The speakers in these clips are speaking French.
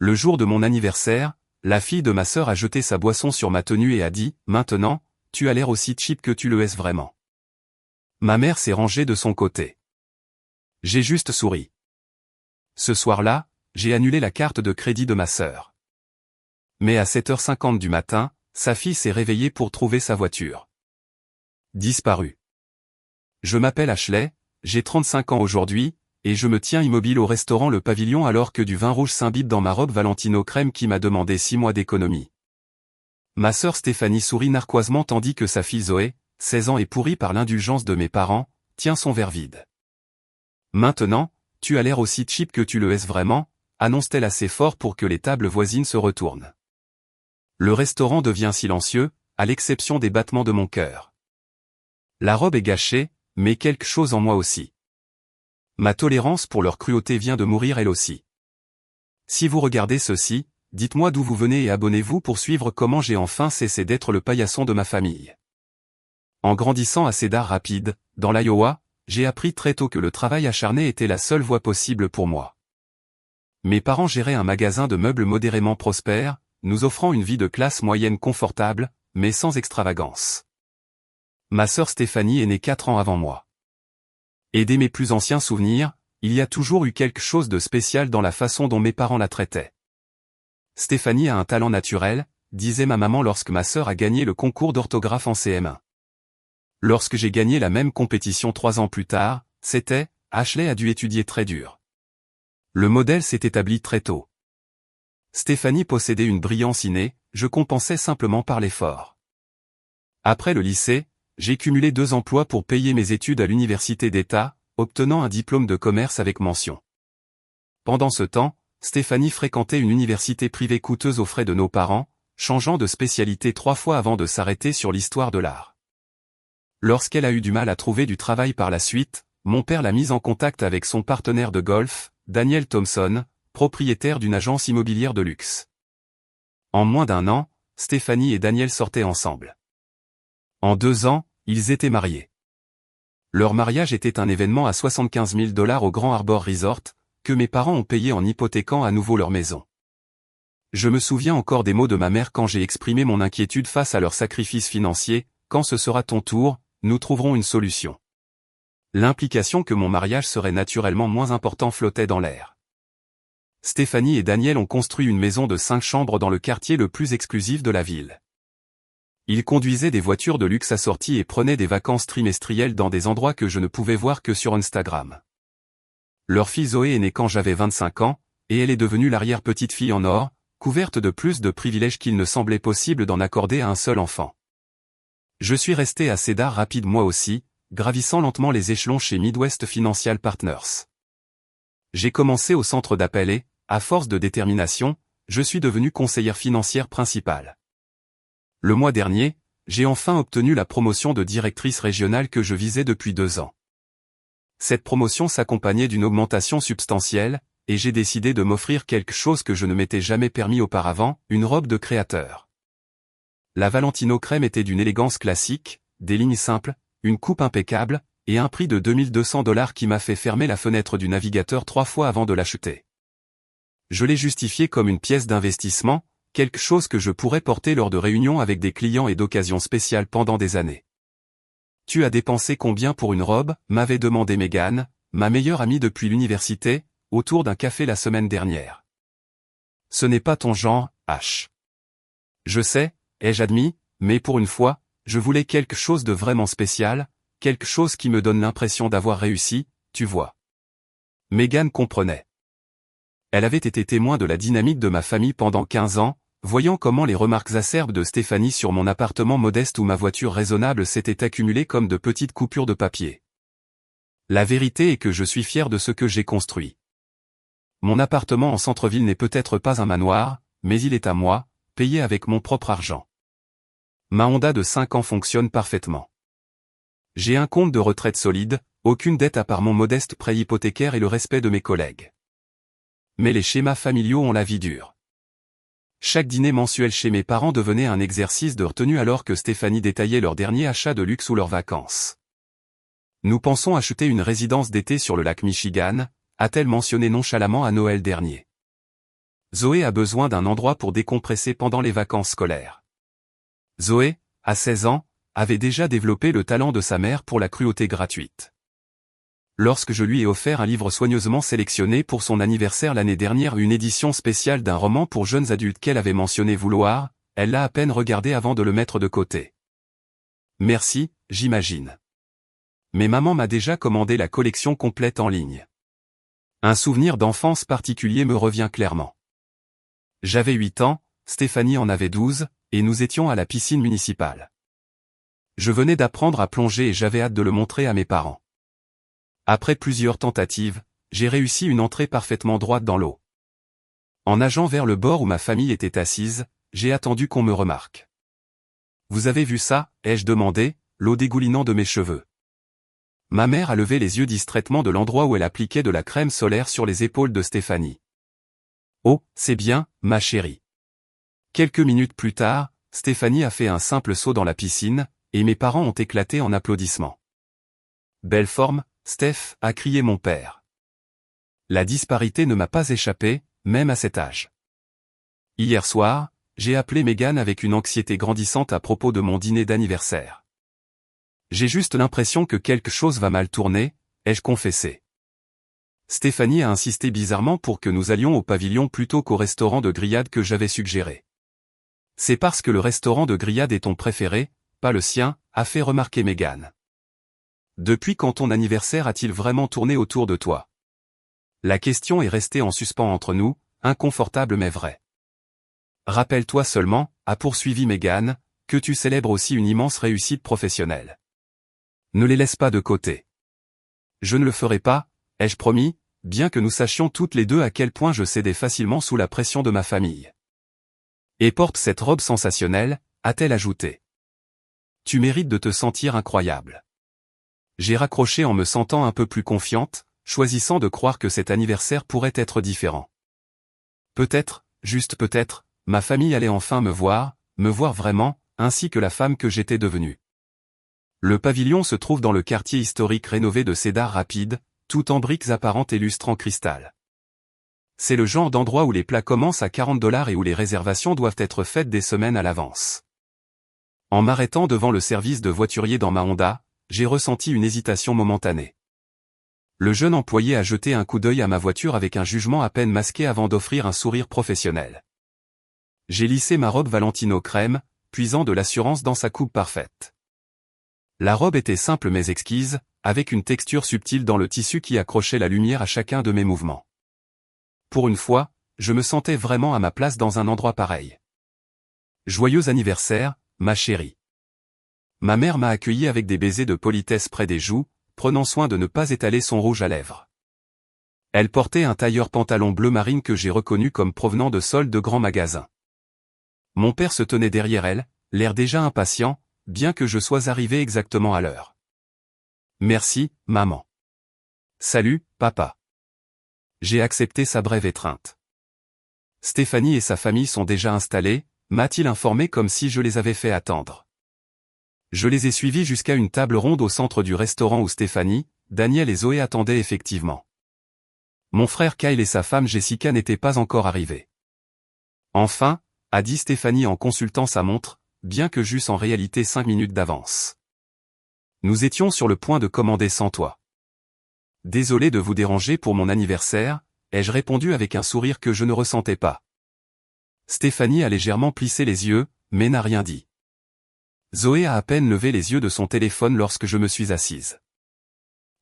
Le jour de mon anniversaire, la fille de ma sœur a jeté sa boisson sur ma tenue et a dit « Maintenant, tu as l'air aussi cheap que tu le es vraiment ». Ma mère s'est rangée de son côté. J'ai juste souri. Ce soir-là, j'ai annulé la carte de crédit de ma sœur. Mais à 7h50 du matin, sa fille s'est réveillée pour trouver sa voiture disparue. Je m'appelle Ashley, j'ai 35 ans aujourd'hui, et je me tiens immobile au restaurant Le Pavillon alors que du vin rouge s'imbibe dans ma robe Valentino crème qui m'a demandé 6 mois d'économie. Ma sœur Stéphanie sourit narquoisement tandis que sa fille Zoé, 16 ans et pourrie par l'indulgence de mes parents, tient son verre vide. Maintenant, tu as l'air aussi cheap que tu le es vraiment, annonce-t-elle assez fort pour que les tables voisines se retournent. Le restaurant devient silencieux, à l'exception des battements de mon cœur. La robe est gâchée, mais quelque chose en moi aussi. Ma tolérance pour leur cruauté vient de mourir elle aussi. Si vous regardez ceci, dites-moi d'où vous venez et abonnez-vous pour suivre comment j'ai enfin cessé d'être le paillasson de ma famille. En grandissant à Cedar Rapids, dans l'Iowa, j'ai appris très tôt que le travail acharné était la seule voie possible pour moi. Mes parents géraient un magasin de meubles modérément prospère, nous offrant une vie de classe moyenne confortable, mais sans extravagance. Ma sœur Stéphanie est née 4 ans avant moi. Et dès mes plus anciens souvenirs, il y a toujours eu quelque chose de spécial dans la façon dont mes parents la traitaient. Stéphanie a un talent naturel, disait ma maman lorsque ma sœur a gagné le concours d'orthographe en CM1. Lorsque j'ai gagné la même compétition 3 ans plus tard, c'était, Ashley a dû étudier très dur. Le modèle s'est établi très tôt. Stéphanie possédait une brillance innée, je compensais simplement par l'effort. Après le lycée, j'ai cumulé 2 emplois pour payer mes études à l'université d'État, obtenant un diplôme de commerce avec mention. Pendant ce temps, Stéphanie fréquentait une université privée coûteuse aux frais de nos parents, changeant de spécialité 3 fois avant de s'arrêter sur l'histoire de l'art. Lorsqu'elle a eu du mal à trouver du travail par la suite, mon père l'a mise en contact avec son partenaire de golf, Daniel Thompson, propriétaire d'une agence immobilière de luxe. En moins d'1 an, Stéphanie et Daniel sortaient ensemble. En 2 ans, ils étaient mariés. Leur mariage était un événement à 75 000 $ au Grand Harbor Resort, que mes parents ont payé en hypothéquant à nouveau leur maison. Je me souviens encore des mots de ma mère quand j'ai exprimé mon inquiétude face à leur sacrifice financier, quand ce sera ton tour, nous trouverons une solution. L'implication que mon mariage serait naturellement moins important flottait dans l'air. Stéphanie et Daniel ont construit une maison de 5 chambres dans le quartier le plus exclusif de la ville. Ils conduisaient des voitures de luxe assorties et prenaient des vacances trimestrielles dans des endroits que je ne pouvais voir que sur Instagram. Leur fille Zoé est née quand j'avais 25 ans, et elle est devenue l'arrière-petite-fille en or, couverte de plus de privilèges qu'il ne semblait possible d'en accorder à un seul enfant. Je suis resté à Cedar Rapids moi aussi, gravissant lentement les échelons chez Midwest Financial Partners. J'ai commencé au centre d'appel et, à force de détermination, je suis devenu conseillère financière principale. Le mois dernier, j'ai enfin obtenu la promotion de directrice régionale que je visais depuis 2 ans. Cette promotion s'accompagnait d'une augmentation substantielle, et j'ai décidé de m'offrir quelque chose que je ne m'étais jamais permis auparavant, une robe de créateur. La Valentino crème était d'une élégance classique, des lignes simples, une coupe impeccable, et un prix de 2200 $ qui m'a fait fermer la fenêtre du navigateur 3 fois avant de l'acheter. Je l'ai justifié comme une pièce d'investissement, quelque chose que je pourrais porter lors de réunions avec des clients et d'occasions spéciales pendant des années. Tu as dépensé combien pour une robe, m'avait demandé Megan, ma meilleure amie depuis l'université, autour d'un café la semaine dernière. Ce n'est pas ton genre, H. Je sais, ai-je admis, mais pour une fois, je voulais quelque chose de vraiment spécial, quelque chose qui me donne l'impression d'avoir réussi, tu vois. Megan comprenait. Elle avait été témoin de la dynamique de ma famille pendant 15 ans, voyant comment les remarques acerbes de Stéphanie sur mon appartement modeste ou ma voiture raisonnable s'étaient accumulées comme de petites coupures de papier. La vérité est que je suis fier de ce que j'ai construit. Mon appartement en centre-ville n'est peut-être pas un manoir, mais il est à moi, payé avec mon propre argent. Ma Honda de 5 ans fonctionne parfaitement. J'ai un compte de retraite solide, aucune dette à part mon modeste prêt hypothécaire et le respect de mes collègues. Mais les schémas familiaux ont la vie dure. Chaque dîner mensuel chez mes parents devenait un exercice de retenue alors que Stéphanie détaillait leur dernier achat de luxe ou leurs vacances. Nous pensons acheter une résidence d'été sur le lac Michigan, a-t-elle mentionné nonchalamment à Noël dernier. Zoé a besoin d'un endroit pour décompresser pendant les vacances scolaires. Zoé, à 16 ans, avait déjà développé le talent de sa mère pour la cruauté gratuite. Lorsque je lui ai offert un livre soigneusement sélectionné pour son anniversaire l'année dernière, une édition spéciale d'un roman pour jeunes adultes qu'elle avait mentionné vouloir, elle l'a à peine regardé avant de le mettre de côté. Merci, j'imagine. Mais maman m'a déjà commandé la collection complète en ligne. Un souvenir d'enfance particulier me revient clairement. J'avais 8 ans, Stéphanie en avait 12, et nous étions à la piscine municipale. Je venais d'apprendre à plonger et j'avais hâte de le montrer à mes parents. Après plusieurs tentatives, j'ai réussi une entrée parfaitement droite dans l'eau. En nageant vers le bord où ma famille était assise, j'ai attendu qu'on me remarque. « Vous avez vu ça ?» ai-je demandé, l'eau dégoulinant de mes cheveux. Ma mère a levé les yeux distraitement de l'endroit où elle appliquait de la crème solaire sur les épaules de Stéphanie. « Oh, c'est bien, ma chérie. » Quelques minutes plus tard, Stéphanie a fait un simple saut dans la piscine, et mes parents ont éclaté en applaudissements. « Belle forme, Steph » a crié mon père. La disparité ne m'a pas échappé, même à cet âge. Hier soir, j'ai appelé Megan avec une anxiété grandissante à propos de mon dîner d'anniversaire. J'ai juste l'impression que quelque chose va mal tourner, ai-je confessé. Stéphanie a insisté bizarrement pour que nous allions au pavillon plutôt qu'au restaurant de grillade que j'avais suggéré. C'est parce que le restaurant de grillade est ton préféré, pas le sien, a fait remarquer Megan. Depuis quand ton anniversaire a-t-il vraiment tourné autour de toi? La question est restée en suspens entre nous, inconfortable mais vrai. Rappelle-toi seulement, a poursuivi Megan, que tu célèbres aussi une immense réussite professionnelle. Ne les laisse pas de côté. Je ne le ferai pas, ai-je promis, bien que nous sachions toutes les deux à quel point je cédais facilement sous la pression de ma famille. Et porte cette robe sensationnelle, a-t-elle ajouté. Tu mérites de te sentir incroyable. J'ai raccroché en me sentant un peu plus confiante, choisissant de croire que cet anniversaire pourrait être différent. Peut-être, juste peut-être, ma famille allait enfin me voir vraiment, ainsi que la femme que j'étais devenue. Le pavillon se trouve dans le quartier historique rénové de Cedar Rapids, tout en briques apparentes et lustres en cristal. C'est le genre d'endroit où les plats commencent à $40 et où les réservations doivent être faites des semaines à l'avance. En m'arrêtant devant le service de voiturier dans ma Honda, j'ai ressenti une hésitation momentanée. Le jeune employé a jeté un coup d'œil à ma voiture avec un jugement à peine masqué avant d'offrir un sourire professionnel. J'ai lissé ma robe Valentino crème, puisant de l'assurance dans sa coupe parfaite. La robe était simple mais exquise, avec une texture subtile dans le tissu qui accrochait la lumière à chacun de mes mouvements. Pour une fois, je me sentais vraiment à ma place dans un endroit pareil. Joyeux anniversaire, ma chérie. Ma mère m'a accueilli avec des baisers de politesse près des joues, prenant soin de ne pas étaler son rouge à lèvres. Elle portait un tailleur pantalon bleu marine que j'ai reconnu comme provenant de soldes de grands magasins. Mon père se tenait derrière elle, l'air déjà impatient, bien que je sois arrivé exactement à l'heure. Merci, maman. Salut, papa. J'ai accepté sa brève étreinte. Stéphanie et sa famille sont déjà installés, m'a-t-il informé comme si je les avais fait attendre. Je les ai suivis jusqu'à une table ronde au centre du restaurant où Stéphanie, Daniel et Zoé attendaient effectivement. Mon frère Kyle et sa femme Jessica n'étaient pas encore arrivés. Enfin, a dit Stéphanie en consultant sa montre, bien que j'eusse en réalité 5 minutes d'avance. Nous étions sur le point de commander sans toi. Désolé de vous déranger pour mon anniversaire, ai-je répondu avec un sourire que je ne ressentais pas. Stéphanie a légèrement plissé les yeux, mais n'a rien dit. Zoé a à peine levé les yeux de son téléphone lorsque je me suis assise.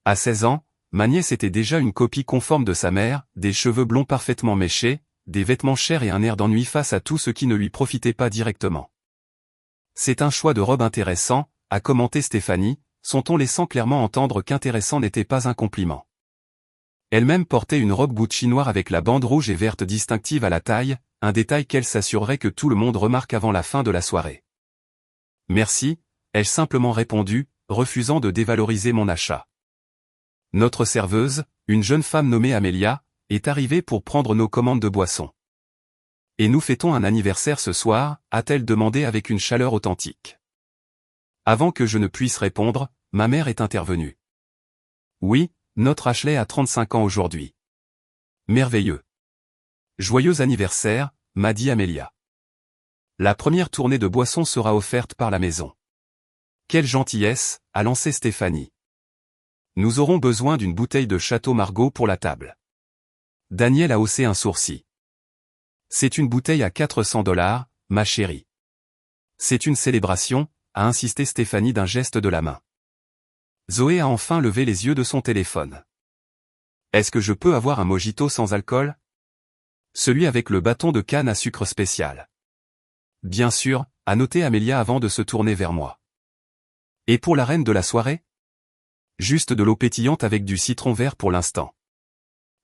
À 16 ans, ma nièce était déjà une copie conforme de sa mère, des cheveux blonds parfaitement méchés, des vêtements chers et un air d'ennui face à tout ce qui ne lui profitait pas directement. C'est un choix de robe intéressant, a commenté Stéphanie, son ton laissant clairement entendre qu'intéressant n'était pas un compliment. Elle-même portait une robe Gucci noire avec la bande rouge et verte distinctive à la taille, un détail qu'elle s'assurerait que tout le monde remarque avant la fin de la soirée. Merci, ai-je simplement répondu, refusant de dévaloriser mon achat. Notre serveuse, une jeune femme nommée Amelia, est arrivée pour prendre nos commandes de boissons. Et nous fêtons un anniversaire ce soir, a-t-elle demandé avec une chaleur authentique. Avant que je ne puisse répondre, ma mère est intervenue. Oui, notre Ashley a 35 ans aujourd'hui. Merveilleux. Joyeux anniversaire, m'a dit Amélia. La première tournée de boissons sera offerte par la maison. Quelle gentillesse, a lancé Stéphanie. Nous aurons besoin d'une bouteille de Château Margaux pour la table. Daniel a haussé un sourcil. C'est une bouteille à $400, ma chérie. C'est une célébration, a insisté Stéphanie d'un geste de la main. Zoé a enfin levé les yeux de son téléphone. Est-ce que je peux avoir un mojito sans alcool? Celui avec le bâton de canne à sucre spécial. Bien sûr, a noté Amélia avant de se tourner vers moi. Et pour la reine de la soirée? Juste de l'eau pétillante avec du citron vert pour l'instant.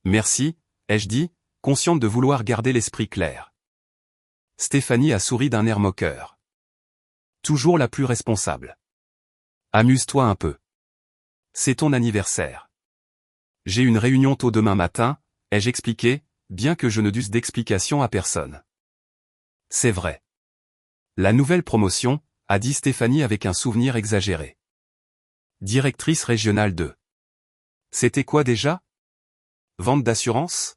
Merci, ai-je dit, consciente de vouloir garder l'esprit clair. Stéphanie a souri d'un air moqueur. Toujours la plus responsable. Amuse-toi un peu. C'est ton anniversaire. J'ai une réunion tôt demain matin, ai-je expliqué, bien que je ne dusse d'explication à personne. C'est vrai. La nouvelle promotion, a dit Stéphanie avec un souvenir exagéré. Directrice régionale 2. C'était quoi déjà? Vente d'assurance?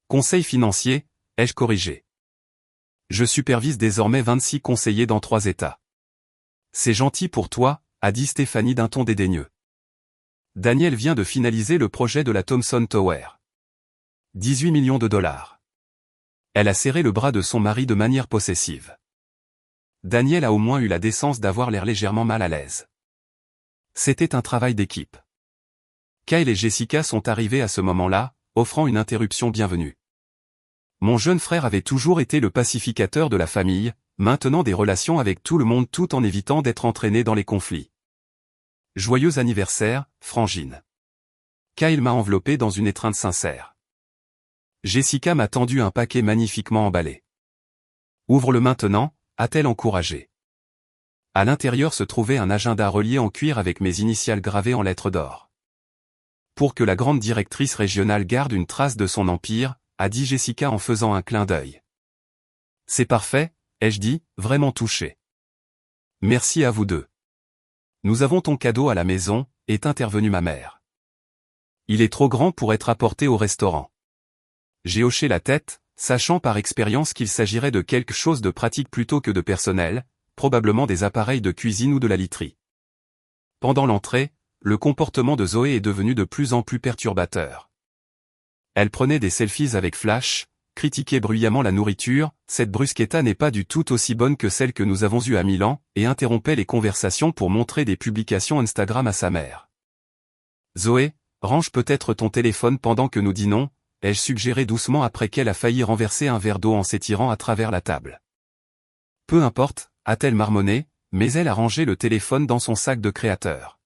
Conseil financier, ai-je corrigé. Je supervise désormais 26 conseillers dans 3 États. C'est gentil pour toi, a dit Stéphanie d'un ton dédaigneux. Daniel vient de finaliser le projet de la Thomson Tower. 18 millions de dollars. Elle a serré le bras de son mari de manière possessive. Daniel a au moins eu la décence d'avoir l'air légèrement mal à l'aise. C'était un travail d'équipe. Kyle et Jessica sont arrivés à ce moment-là, offrant une interruption bienvenue. Mon jeune frère avait toujours été le pacificateur de la famille, maintenant des relations avec tout le monde tout en évitant d'être entraîné dans les conflits. Joyeux anniversaire, Frangine. Kyle m'a enveloppé dans une étreinte sincère. Jessica m'a tendu un paquet magnifiquement emballé. Ouvre-le maintenant, a-t-elle encouragé. À l'intérieur se trouvait un agenda relié en cuir avec mes initiales gravées en lettres d'or. Pour que la grande directrice régionale garde une trace de son empire, a dit Jessica en faisant un clin d'œil. C'est parfait, ai-je dit, vraiment touché. Merci à vous deux. Nous avons ton cadeau à la maison, est intervenue ma mère. Il est trop grand pour être apporté au restaurant. J'ai hoché la tête, sachant par expérience qu'il s'agirait de quelque chose de pratique plutôt que de personnel, probablement des appareils de cuisine ou de la literie. Pendant l'entrée, le comportement de Zoé est devenu de plus en plus perturbateur. Elle prenait des selfies avec Flash, critiquait bruyamment la nourriture, cette bruschetta n'est pas du tout aussi bonne que celle que nous avons eue à Milan, et interrompait les conversations pour montrer des publications Instagram à sa mère. Zoé, range peut-être ton téléphone pendant que nous dînons, ai-je suggéré doucement après qu'elle a failli renverser un verre d'eau en s'étirant à travers la table. Peu importe, a-t-elle marmonné, mais elle a rangé le téléphone dans son sac de créateur.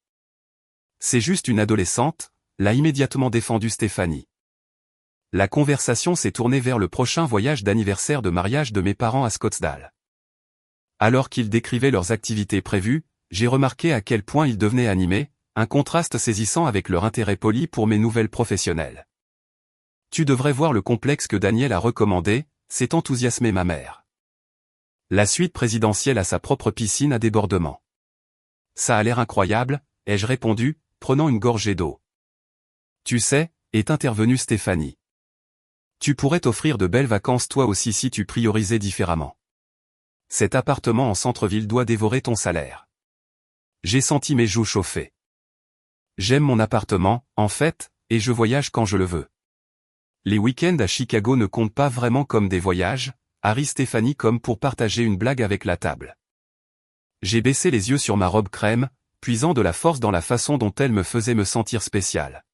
C'est juste une adolescente, l'a immédiatement défendu Stéphanie. La conversation s'est tournée vers le prochain voyage d'anniversaire de mariage de mes parents à Scottsdale. Alors qu'ils décrivaient leurs activités prévues, j'ai remarqué à quel point ils devenaient animés, un contraste saisissant avec leur intérêt poli pour mes nouvelles professionnelles. Tu devrais voir le complexe que Daniel a recommandé, s'est enthousiasmée ma mère. La suite présidentielle a sa propre piscine à débordement. Ça a l'air incroyable, ai-je répondu, prenant une gorgée d'eau. Tu sais, est intervenue Stéphanie. Tu pourrais t'offrir de belles vacances toi aussi si tu priorisais différemment. Cet appartement en centre-ville doit dévorer ton salaire. J'ai senti mes joues chauffer. J'aime mon appartement, en fait, et je voyage quand je le veux. Les week-ends à Chicago ne comptent pas vraiment comme des voyages, a ri Stéphanie comme pour partager une blague avec la table. J'ai baissé les yeux sur ma robe crème, puisant de la force dans la façon dont elle me faisait me sentir spécial.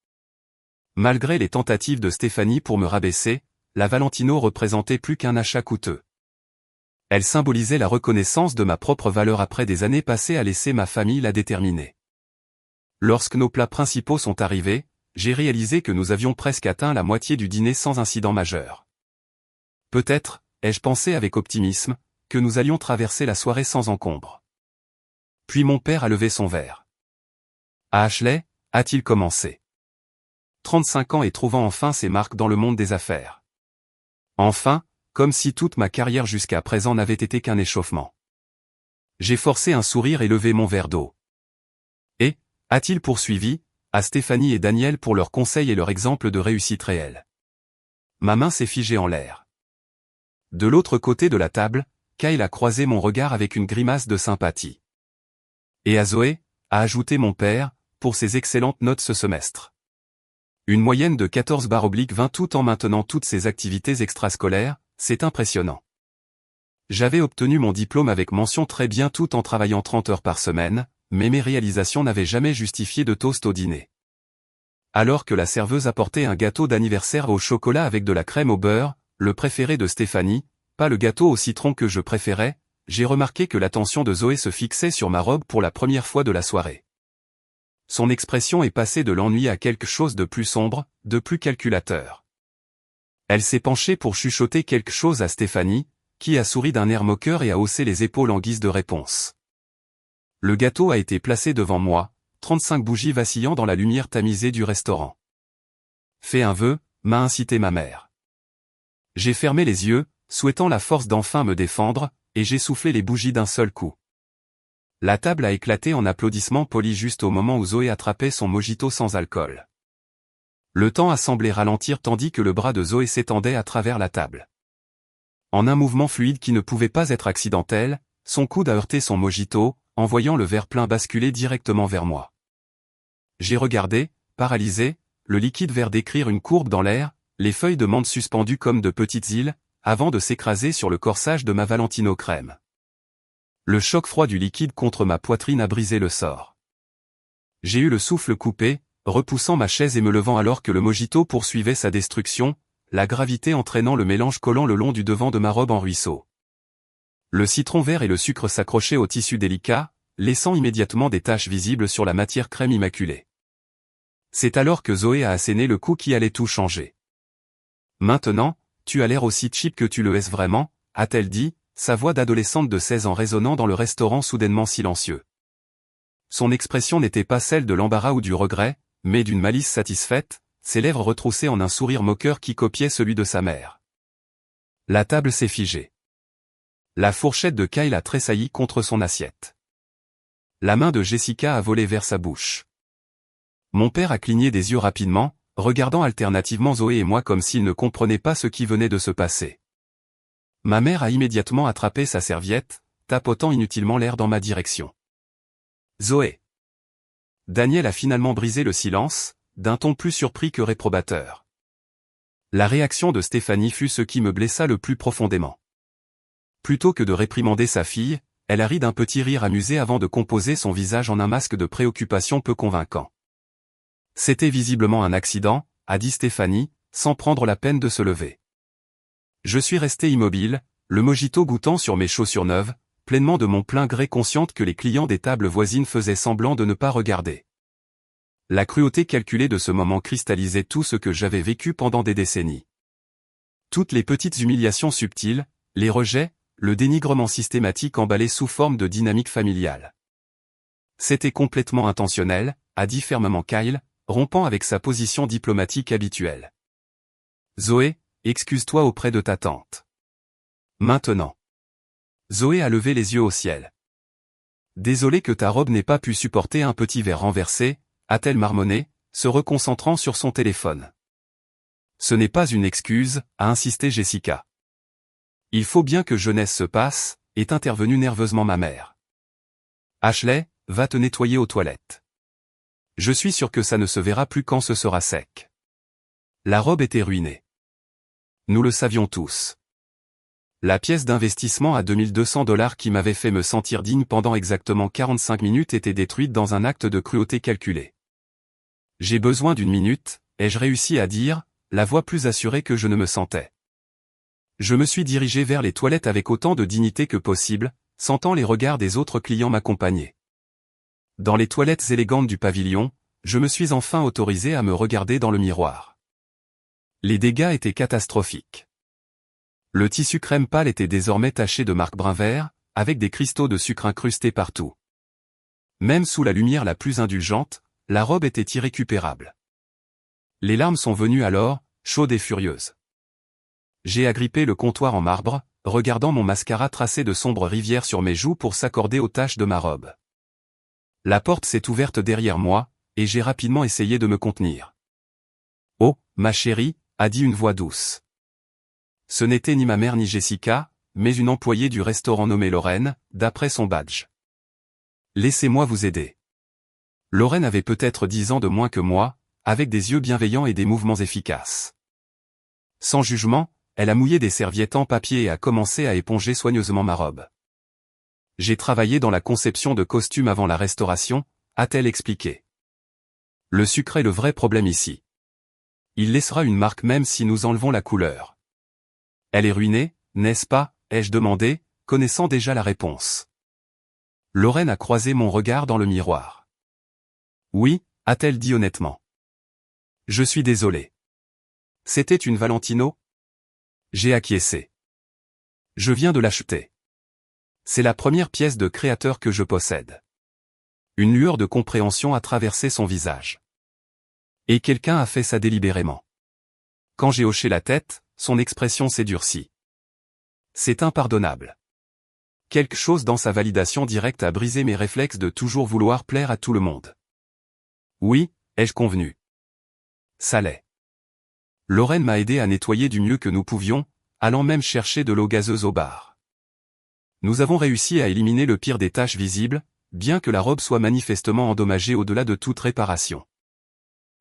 Malgré les tentatives de Stéphanie pour me rabaisser, la Valentino représentait plus qu'un achat coûteux. Elle symbolisait la reconnaissance de ma propre valeur après des années passées à laisser ma famille la déterminer. Lorsque nos plats principaux sont arrivés, j'ai réalisé que nous avions presque atteint la moitié du dîner sans incident majeur. Peut-être, ai-je pensé avec optimisme, que nous allions traverser la soirée sans encombre. Puis mon père a levé son verre. À Ashley, a-t-il commencé. 35 ans et trouvant enfin ses marques dans le monde des affaires. Enfin, comme si toute ma carrière jusqu'à présent n'avait été qu'un échauffement. J'ai forcé un sourire et levé mon verre d'eau. Et, a-t-il poursuivi, à Stéphanie et Daniel pour leurs conseils et leur exemple de réussite réelle. Ma main s'est figée en l'air. De l'autre côté de la table, Kyle a croisé mon regard avec une grimace de sympathie. Et à Zoé, a ajouté mon père, pour ses excellentes notes ce semestre. Une moyenne de 14/20 tout en maintenant toutes ses activités extrascolaires, c'est impressionnant. J'avais obtenu mon diplôme avec mention très bien tout en travaillant 30 heures par semaine, mais mes réalisations n'avaient jamais justifié de toast au dîner. Alors que la serveuse apportait un gâteau d'anniversaire au chocolat avec de la crème au beurre, le préféré de Stéphanie, pas le gâteau au citron que je préférais, j'ai remarqué que l'attention de Zoé se fixait sur ma robe pour la première fois de la soirée. Son expression est passée de l'ennui à quelque chose de plus sombre, de plus calculateur. Elle s'est penchée pour chuchoter quelque chose à Stéphanie, qui a souri d'un air moqueur et a haussé les épaules en guise de réponse. Le gâteau a été placé devant moi, 35 bougies vacillant dans la lumière tamisée du restaurant. Fais un vœu, m'a incité ma mère. J'ai fermé les yeux, souhaitant la force d'enfin me défendre, et j'ai soufflé les bougies d'un seul coup. La table a éclaté en applaudissements polis juste au moment où Zoé attrapait son mojito sans alcool. Le temps a semblé ralentir tandis que le bras de Zoé s'étendait à travers la table. En un mouvement fluide qui ne pouvait pas être accidentel, son coude a heurté son mojito, envoyant le verre plein basculer directement vers moi. J'ai regardé, paralysé, le liquide vert décrire une courbe dans l'air, les feuilles de menthe suspendues comme de petites îles, avant de s'écraser sur le corsage de ma Valentino crème. Le choc froid du liquide contre ma poitrine a brisé le sort. J'ai eu le souffle coupé, repoussant ma chaise et me levant alors que le mojito poursuivait sa destruction, la gravité entraînant le mélange collant le long du devant de ma robe en ruisseau. Le citron vert et le sucre s'accrochaient au tissu délicat, laissant immédiatement des taches visibles sur la matière crème immaculée. C'est alors que Zoé a asséné le coup qui allait tout changer. Maintenant, tu as l'air aussi cheap que tu le es vraiment, a-t-elle dit, sa voix d'adolescente de 16 ans résonnant dans le restaurant soudainement silencieux. Son expression n'était pas celle de l'embarras ou du regret, mais d'une malice satisfaite, ses lèvres retroussées en un sourire moqueur qui copiait celui de sa mère. La table s'est figée. La fourchette de Kyle a tressailli contre son assiette. La main de Jessica a volé vers sa bouche. Mon père a cligné des yeux rapidement, regardant alternativement Zoé et moi comme s'il ne comprenait pas ce qui venait de se passer. Ma mère a immédiatement attrapé sa serviette, tapotant inutilement l'air dans ma direction. Zoé. Daniel a finalement brisé le silence, d'un ton plus surpris que réprobateur. La réaction de Stéphanie fut ce qui me blessa le plus profondément. Plutôt que de réprimander sa fille, elle a ri d'un petit rire amusé avant de composer son visage en un masque de préoccupation peu convaincant. C'était visiblement un accident, a dit Stéphanie, sans prendre la peine de se lever. Je suis resté immobile, le mojito goûtant sur mes chaussures neuves, pleinement de mon plein gré consciente que les clients des tables voisines faisaient semblant de ne pas regarder. La cruauté calculée de ce moment cristallisait tout ce que j'avais vécu pendant des décennies. Toutes les petites humiliations subtiles, les rejets, le dénigrement systématique emballé sous forme de dynamique familiale. C'était complètement intentionnel, a dit fermement Kyle, rompant avec sa position diplomatique habituelle. Zoé, excuse-toi auprès de ta tante. Maintenant. Zoé a levé les yeux au ciel. Désolé que ta robe n'ait pas pu supporter un petit verre renversé, a-t-elle marmonné, se reconcentrant sur son téléphone. Ce n'est pas une excuse, a insisté Jessica. Il faut bien que jeunesse se passe, est intervenue nerveusement ma mère. Ashley, va te nettoyer aux toilettes. Je suis sûr que ça ne se verra plus quand ce sera sec. La robe était ruinée. Nous le savions tous. La pièce d'investissement à $2200 qui m'avait fait me sentir digne pendant exactement 45 minutes était détruite dans un acte de cruauté calculée. J'ai besoin d'une minute, ai-je réussi à dire, la voix plus assurée que je ne me sentais. Je me suis dirigé vers les toilettes avec autant de dignité que possible, sentant les regards des autres clients m'accompagner. Dans les toilettes élégantes du pavillon, je me suis enfin autorisé à me regarder dans le miroir. Les dégâts étaient catastrophiques. Le tissu crème pâle était désormais taché de marques brun vert, avec des cristaux de sucre incrustés partout. Même sous la lumière la plus indulgente, la robe était irrécupérable. Les larmes sont venues alors, chaudes et furieuses. J'ai agrippé le comptoir en marbre, regardant mon mascara tracer de sombres rivières sur mes joues pour s'accorder aux taches de ma robe. La porte s'est ouverte derrière moi, et j'ai rapidement essayé de me contenir. « Oh, ma chérie », a dit une voix douce. Ce n'était ni ma mère ni Jessica, mais une employée du restaurant nommée Lorraine, d'après son badge. Laissez-moi vous aider. Lorraine avait peut-être 10 ans de moins que moi, avec des yeux bienveillants et des mouvements efficaces. Sans jugement, elle a mouillé des serviettes en papier et a commencé à éponger soigneusement ma robe. J'ai travaillé dans la conception de costumes avant la restauration, a-t-elle expliqué. Le sucre est le vrai problème ici. Il laissera une marque même si nous enlevons la couleur. Elle est ruinée, n'est-ce pas, ai-je demandé, connaissant déjà la réponse. Lorraine a croisé mon regard dans le miroir. Oui, a-t-elle dit honnêtement. Je suis désolé. C'était une Valentino? J'ai acquiescé. Je viens de l'acheter. C'est la première pièce de créateur que je possède. Une lueur de compréhension a traversé son visage. Et quelqu'un a fait ça délibérément. Quand j'ai hoché la tête, son expression s'est durcie. C'est impardonnable. Quelque chose dans sa validation directe a brisé mes réflexes de toujours vouloir plaire à tout le monde. Oui, ai-je convenu. Ça l'est. Lorraine m'a aidé à nettoyer du mieux que nous pouvions, allant même chercher de l'eau gazeuse au bar. Nous avons réussi à éliminer le pire des taches visibles, bien que la robe soit manifestement endommagée au-delà de toute réparation.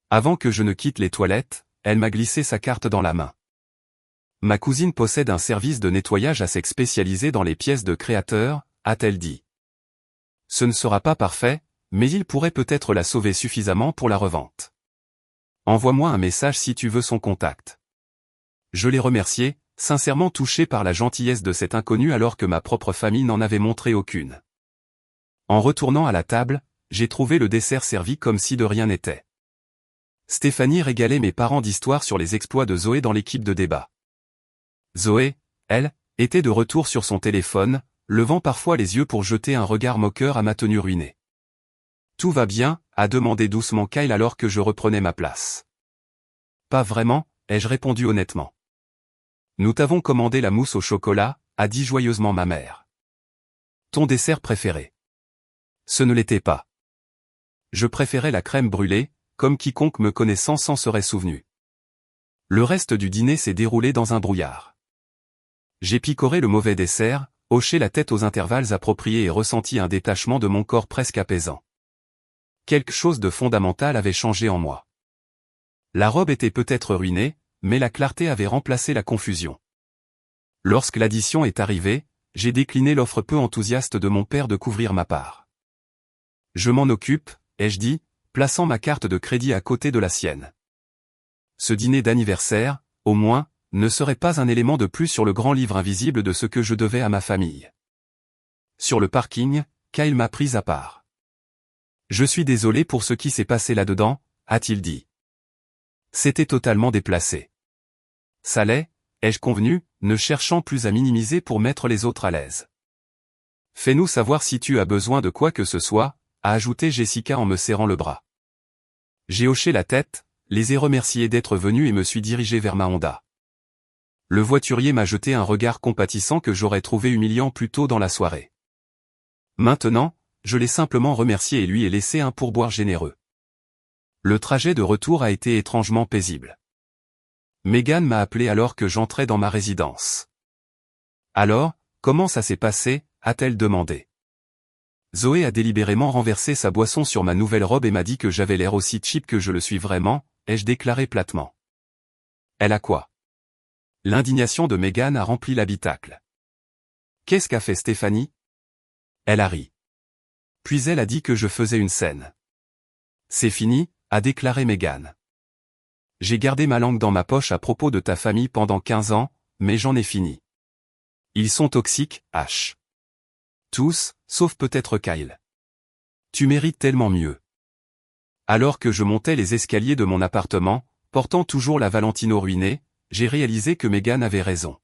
Avant que je ne quitte les toilettes, elle m'a glissé sa carte dans la main. Ma cousine possède un service de nettoyage assez spécialisé dans les pièces de créateur, a-t-elle dit. Ce ne sera pas parfait, mais il pourrait peut-être la sauver suffisamment pour la revente. Envoie-moi un message si tu veux son contact. Je l'ai remercié, sincèrement touché par la gentillesse de cet inconnu alors que ma propre famille n'en avait montré aucune. En retournant à la table, j'ai trouvé le dessert servi comme si de rien n'était. Stéphanie régalait mes parents d'histoires sur les exploits de Zoé dans l'équipe de débat. Zoé, elle, était de retour sur son téléphone, levant parfois les yeux pour jeter un regard moqueur à ma tenue ruinée. Tout va bien, a demandé doucement Kyle alors que je reprenais ma place. Pas vraiment, ai-je répondu honnêtement. Nous t'avons commandé la mousse au chocolat, a dit joyeusement ma mère. Ton dessert préféré. Ce ne l'était pas. Je préférais la crème brûlée, comme quiconque me connaissant s'en serait souvenu. Le reste du dîner s'est déroulé dans un brouillard. J'ai picoré le mauvais dessert, hoché la tête aux intervalles appropriés et ressenti un détachement de mon corps presque apaisant. Quelque chose de fondamental avait changé en moi. La robe était peut-être ruinée, mais la clarté avait remplacé la confusion. Lorsque l'addition est arrivée, j'ai décliné l'offre peu enthousiaste de mon père de couvrir ma part. Je m'en occupe, ai-je dit, plaçant ma carte de crédit à côté de la sienne. Ce dîner d'anniversaire, au moins, ne serait pas un élément de plus sur le grand livre invisible de ce que je devais à ma famille. Sur le parking, Kyle m'a pris à part. Je suis désolé pour ce qui s'est passé là-dedans, a-t-il dit. C'était totalement déplacé. Ça l'est, ai-je convenu, ne cherchant plus à minimiser pour mettre les autres à l'aise. Fais-nous savoir si tu as besoin de quoi que ce soit, a ajouté Jessica en me serrant le bras. J'ai hoché la tête, les ai remerciés d'être venus et me suis dirigé vers ma Honda. Le voiturier m'a jeté un regard compatissant que j'aurais trouvé humiliant plus tôt dans la soirée. Maintenant, je l'ai simplement remercié et lui ai laissé un pourboire généreux. Le trajet de retour a été étrangement paisible. Megan m'a appelé alors que j'entrais dans ma résidence. Alors, comment ça s'est passé, a-t-elle demandé. Zoé a délibérément renversé sa boisson sur ma nouvelle robe et m'a dit que j'avais l'air aussi cheap que je le suis vraiment, ai-je déclaré platement. Elle a quoi? L'indignation de Megan a rempli l'habitacle. Qu'est-ce qu'a fait Stéphanie? Elle a ri. Puis elle a dit que je faisais une scène. C'est fini, a déclaré Megan. J'ai gardé ma langue dans ma poche à propos de ta famille pendant 15 ans, mais j'en ai fini. Ils sont toxiques, H. Tous, sauf peut-être Kyle. Tu mérites tellement mieux. Alors que je montais les escaliers de mon appartement, portant toujours la Valentino ruinée, j'ai réalisé que Megan avait raison.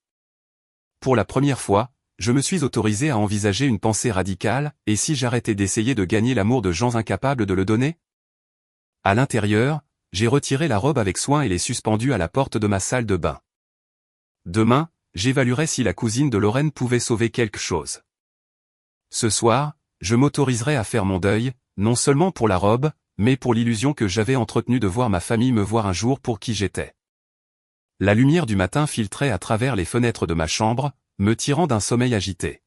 Pour la première fois, je me suis autorisé à envisager une pensée radicale, et si j'arrêtais d'essayer de gagner l'amour de gens incapables de le donner? À l'intérieur, j'ai retiré la robe avec soin et l'ai suspendue à la porte de ma salle de bain. Demain, j'évaluerai si la cousine de Lorraine pouvait sauver quelque chose. Ce soir, je m'autoriserai à faire mon deuil, non seulement pour la robe, mais pour l'illusion que j'avais entretenue de voir ma famille me voir un jour pour qui j'étais. La lumière du matin filtrait à travers les fenêtres de ma chambre, me tirant d'un sommeil agité.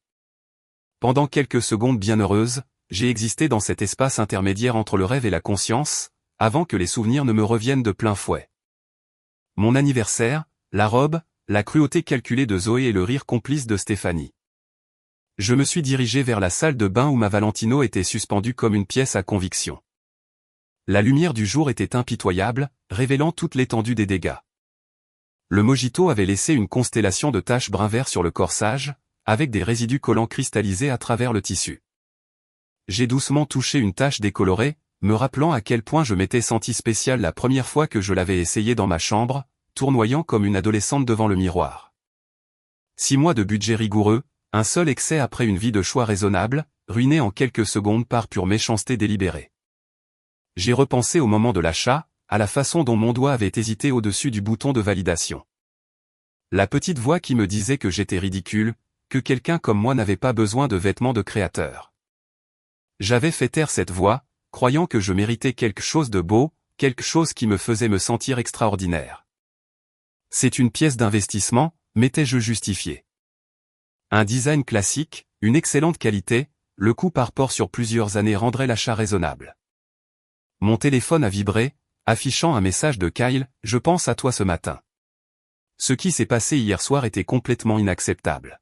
Pendant quelques secondes bien heureuses, j'ai existé dans cet espace intermédiaire entre le rêve et la conscience, avant que les souvenirs ne me reviennent de plein fouet. Mon anniversaire, la robe, la cruauté calculée de Zoé et le rire complice de Stéphanie. Je me suis dirigé vers la salle de bain où ma Valentino était suspendue comme une pièce à conviction. La lumière du jour était impitoyable, révélant toute l'étendue des dégâts. Le mojito avait laissé une constellation de taches brun-vert sur le corsage, avec des résidus collants cristallisés à travers le tissu. J'ai doucement touché une tache décolorée, me rappelant à quel point je m'étais senti spécial la première fois que je l'avais essayé dans ma chambre, tournoyant comme une adolescente devant le miroir. 6 mois de budget rigoureux, un seul excès après une vie de choix raisonnable, ruiné en quelques secondes par pure méchanceté délibérée. J'ai repensé au moment de l'achat, à la façon dont mon doigt avait hésité au-dessus du bouton de validation. La petite voix qui me disait que j'étais ridicule, que quelqu'un comme moi n'avait pas besoin de vêtements de créateur. J'avais fait taire cette voix, croyant que je méritais quelque chose de beau, quelque chose qui me faisait me sentir extraordinaire. C'est une pièce d'investissement, m'étais-je justifié. Un design classique, une excellente qualité, le coût par rapport sur plusieurs années rendrait l'achat raisonnable. Mon téléphone a vibré, affichant un message de Kyle, « Je pense à toi ce matin. » Ce qui s'est passé hier soir était complètement inacceptable.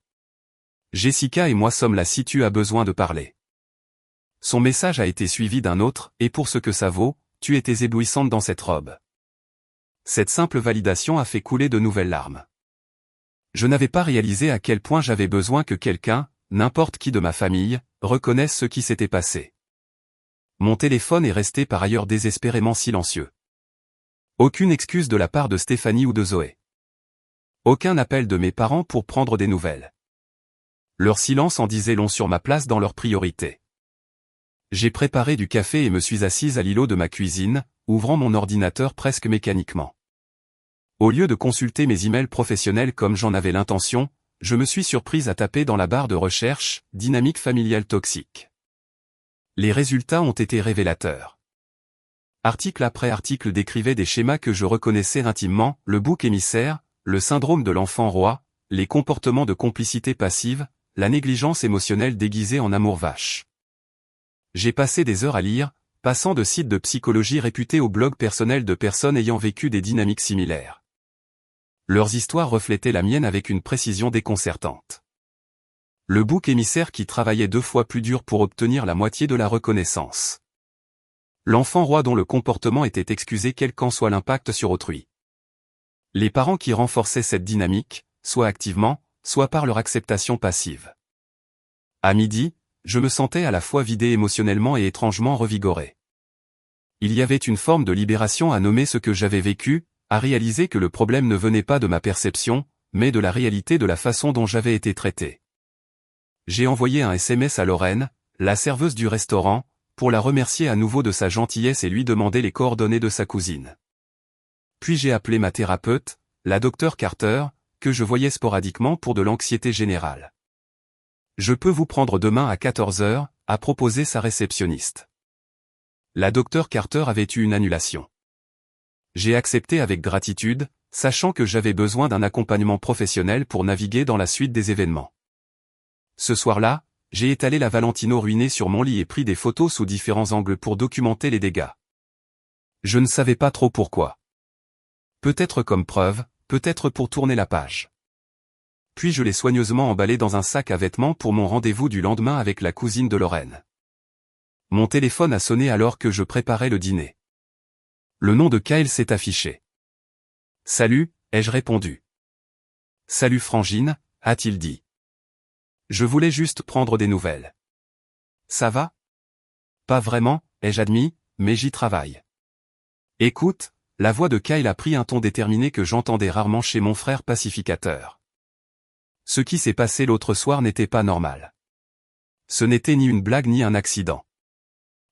Jessica et moi sommes là si tu as besoin de parler. Son message a été suivi d'un autre, et pour ce que ça vaut, tu étais éblouissante dans cette robe. Cette simple validation a fait couler de nouvelles larmes. Je n'avais pas réalisé à quel point j'avais besoin que quelqu'un, n'importe qui de ma famille, reconnaisse ce qui s'était passé. Mon téléphone est resté par ailleurs désespérément silencieux. Aucune excuse de la part de Stéphanie ou de Zoé. Aucun appel de mes parents pour prendre des nouvelles. Leur silence en disait long sur ma place dans leurs priorités. J'ai préparé du café et me suis assise à l'îlot de ma cuisine, ouvrant mon ordinateur presque mécaniquement. Au lieu de consulter mes emails professionnels comme j'en avais l'intention, je me suis surprise à taper dans la barre de recherche « Dynamique familiale toxique ». Les résultats ont été révélateurs. Article après article décrivait des schémas que je reconnaissais intimement, le bouc émissaire, le syndrome de l'enfant roi, les comportements de complicité passive, la négligence émotionnelle déguisée en amour vache. J'ai passé des heures à lire, passant de sites de psychologie réputés aux blogs personnels de personnes ayant vécu des dynamiques similaires. Leurs histoires reflétaient la mienne avec une précision déconcertante. Le bouc émissaire qui travaillait 2 fois plus dur pour obtenir la moitié de la reconnaissance. L'enfant roi dont le comportement était excusé quel qu'en soit l'impact sur autrui. Les parents qui renforçaient cette dynamique, soit activement, soit par leur acceptation passive. À midi, je me sentais à la fois vidé émotionnellement et étrangement revigoré. Il y avait une forme de libération à nommer ce que j'avais vécu, à réaliser que le problème ne venait pas de ma perception, mais de la réalité de la façon dont j'avais été traité. J'ai envoyé un SMS à Lorraine, la serveuse du restaurant, pour la remercier à nouveau de sa gentillesse et lui demander les coordonnées de sa cousine. Puis j'ai appelé ma thérapeute, la docteure Carter, que je voyais sporadiquement pour de l'anxiété générale. Je peux vous prendre demain à 14 h, a proposé sa réceptionniste. La docteure Carter avait eu une annulation. J'ai accepté avec gratitude, sachant que j'avais besoin d'un accompagnement professionnel pour naviguer dans la suite des événements. Ce soir-là, j'ai étalé la Valentino ruinée sur mon lit et pris des photos sous différents angles pour documenter les dégâts. Je ne savais pas trop pourquoi. Peut-être comme preuve, peut-être pour tourner la page. Puis je l'ai soigneusement emballé dans un sac à vêtements pour mon rendez-vous du lendemain avec la cousine de Lorraine. Mon téléphone a sonné alors que je préparais le dîner. Le nom de Kyle s'est affiché. « Salut », ai-je répondu. « Salut Frangine », a-t-il dit. Je voulais juste prendre des nouvelles. Ça va? Pas vraiment, ai-je admis, mais j'y travaille. Écoute, la voix de Kyle a pris un ton déterminé que j'entendais rarement chez mon frère pacificateur. Ce qui s'est passé l'autre soir n'était pas normal. Ce n'était ni une blague ni un accident.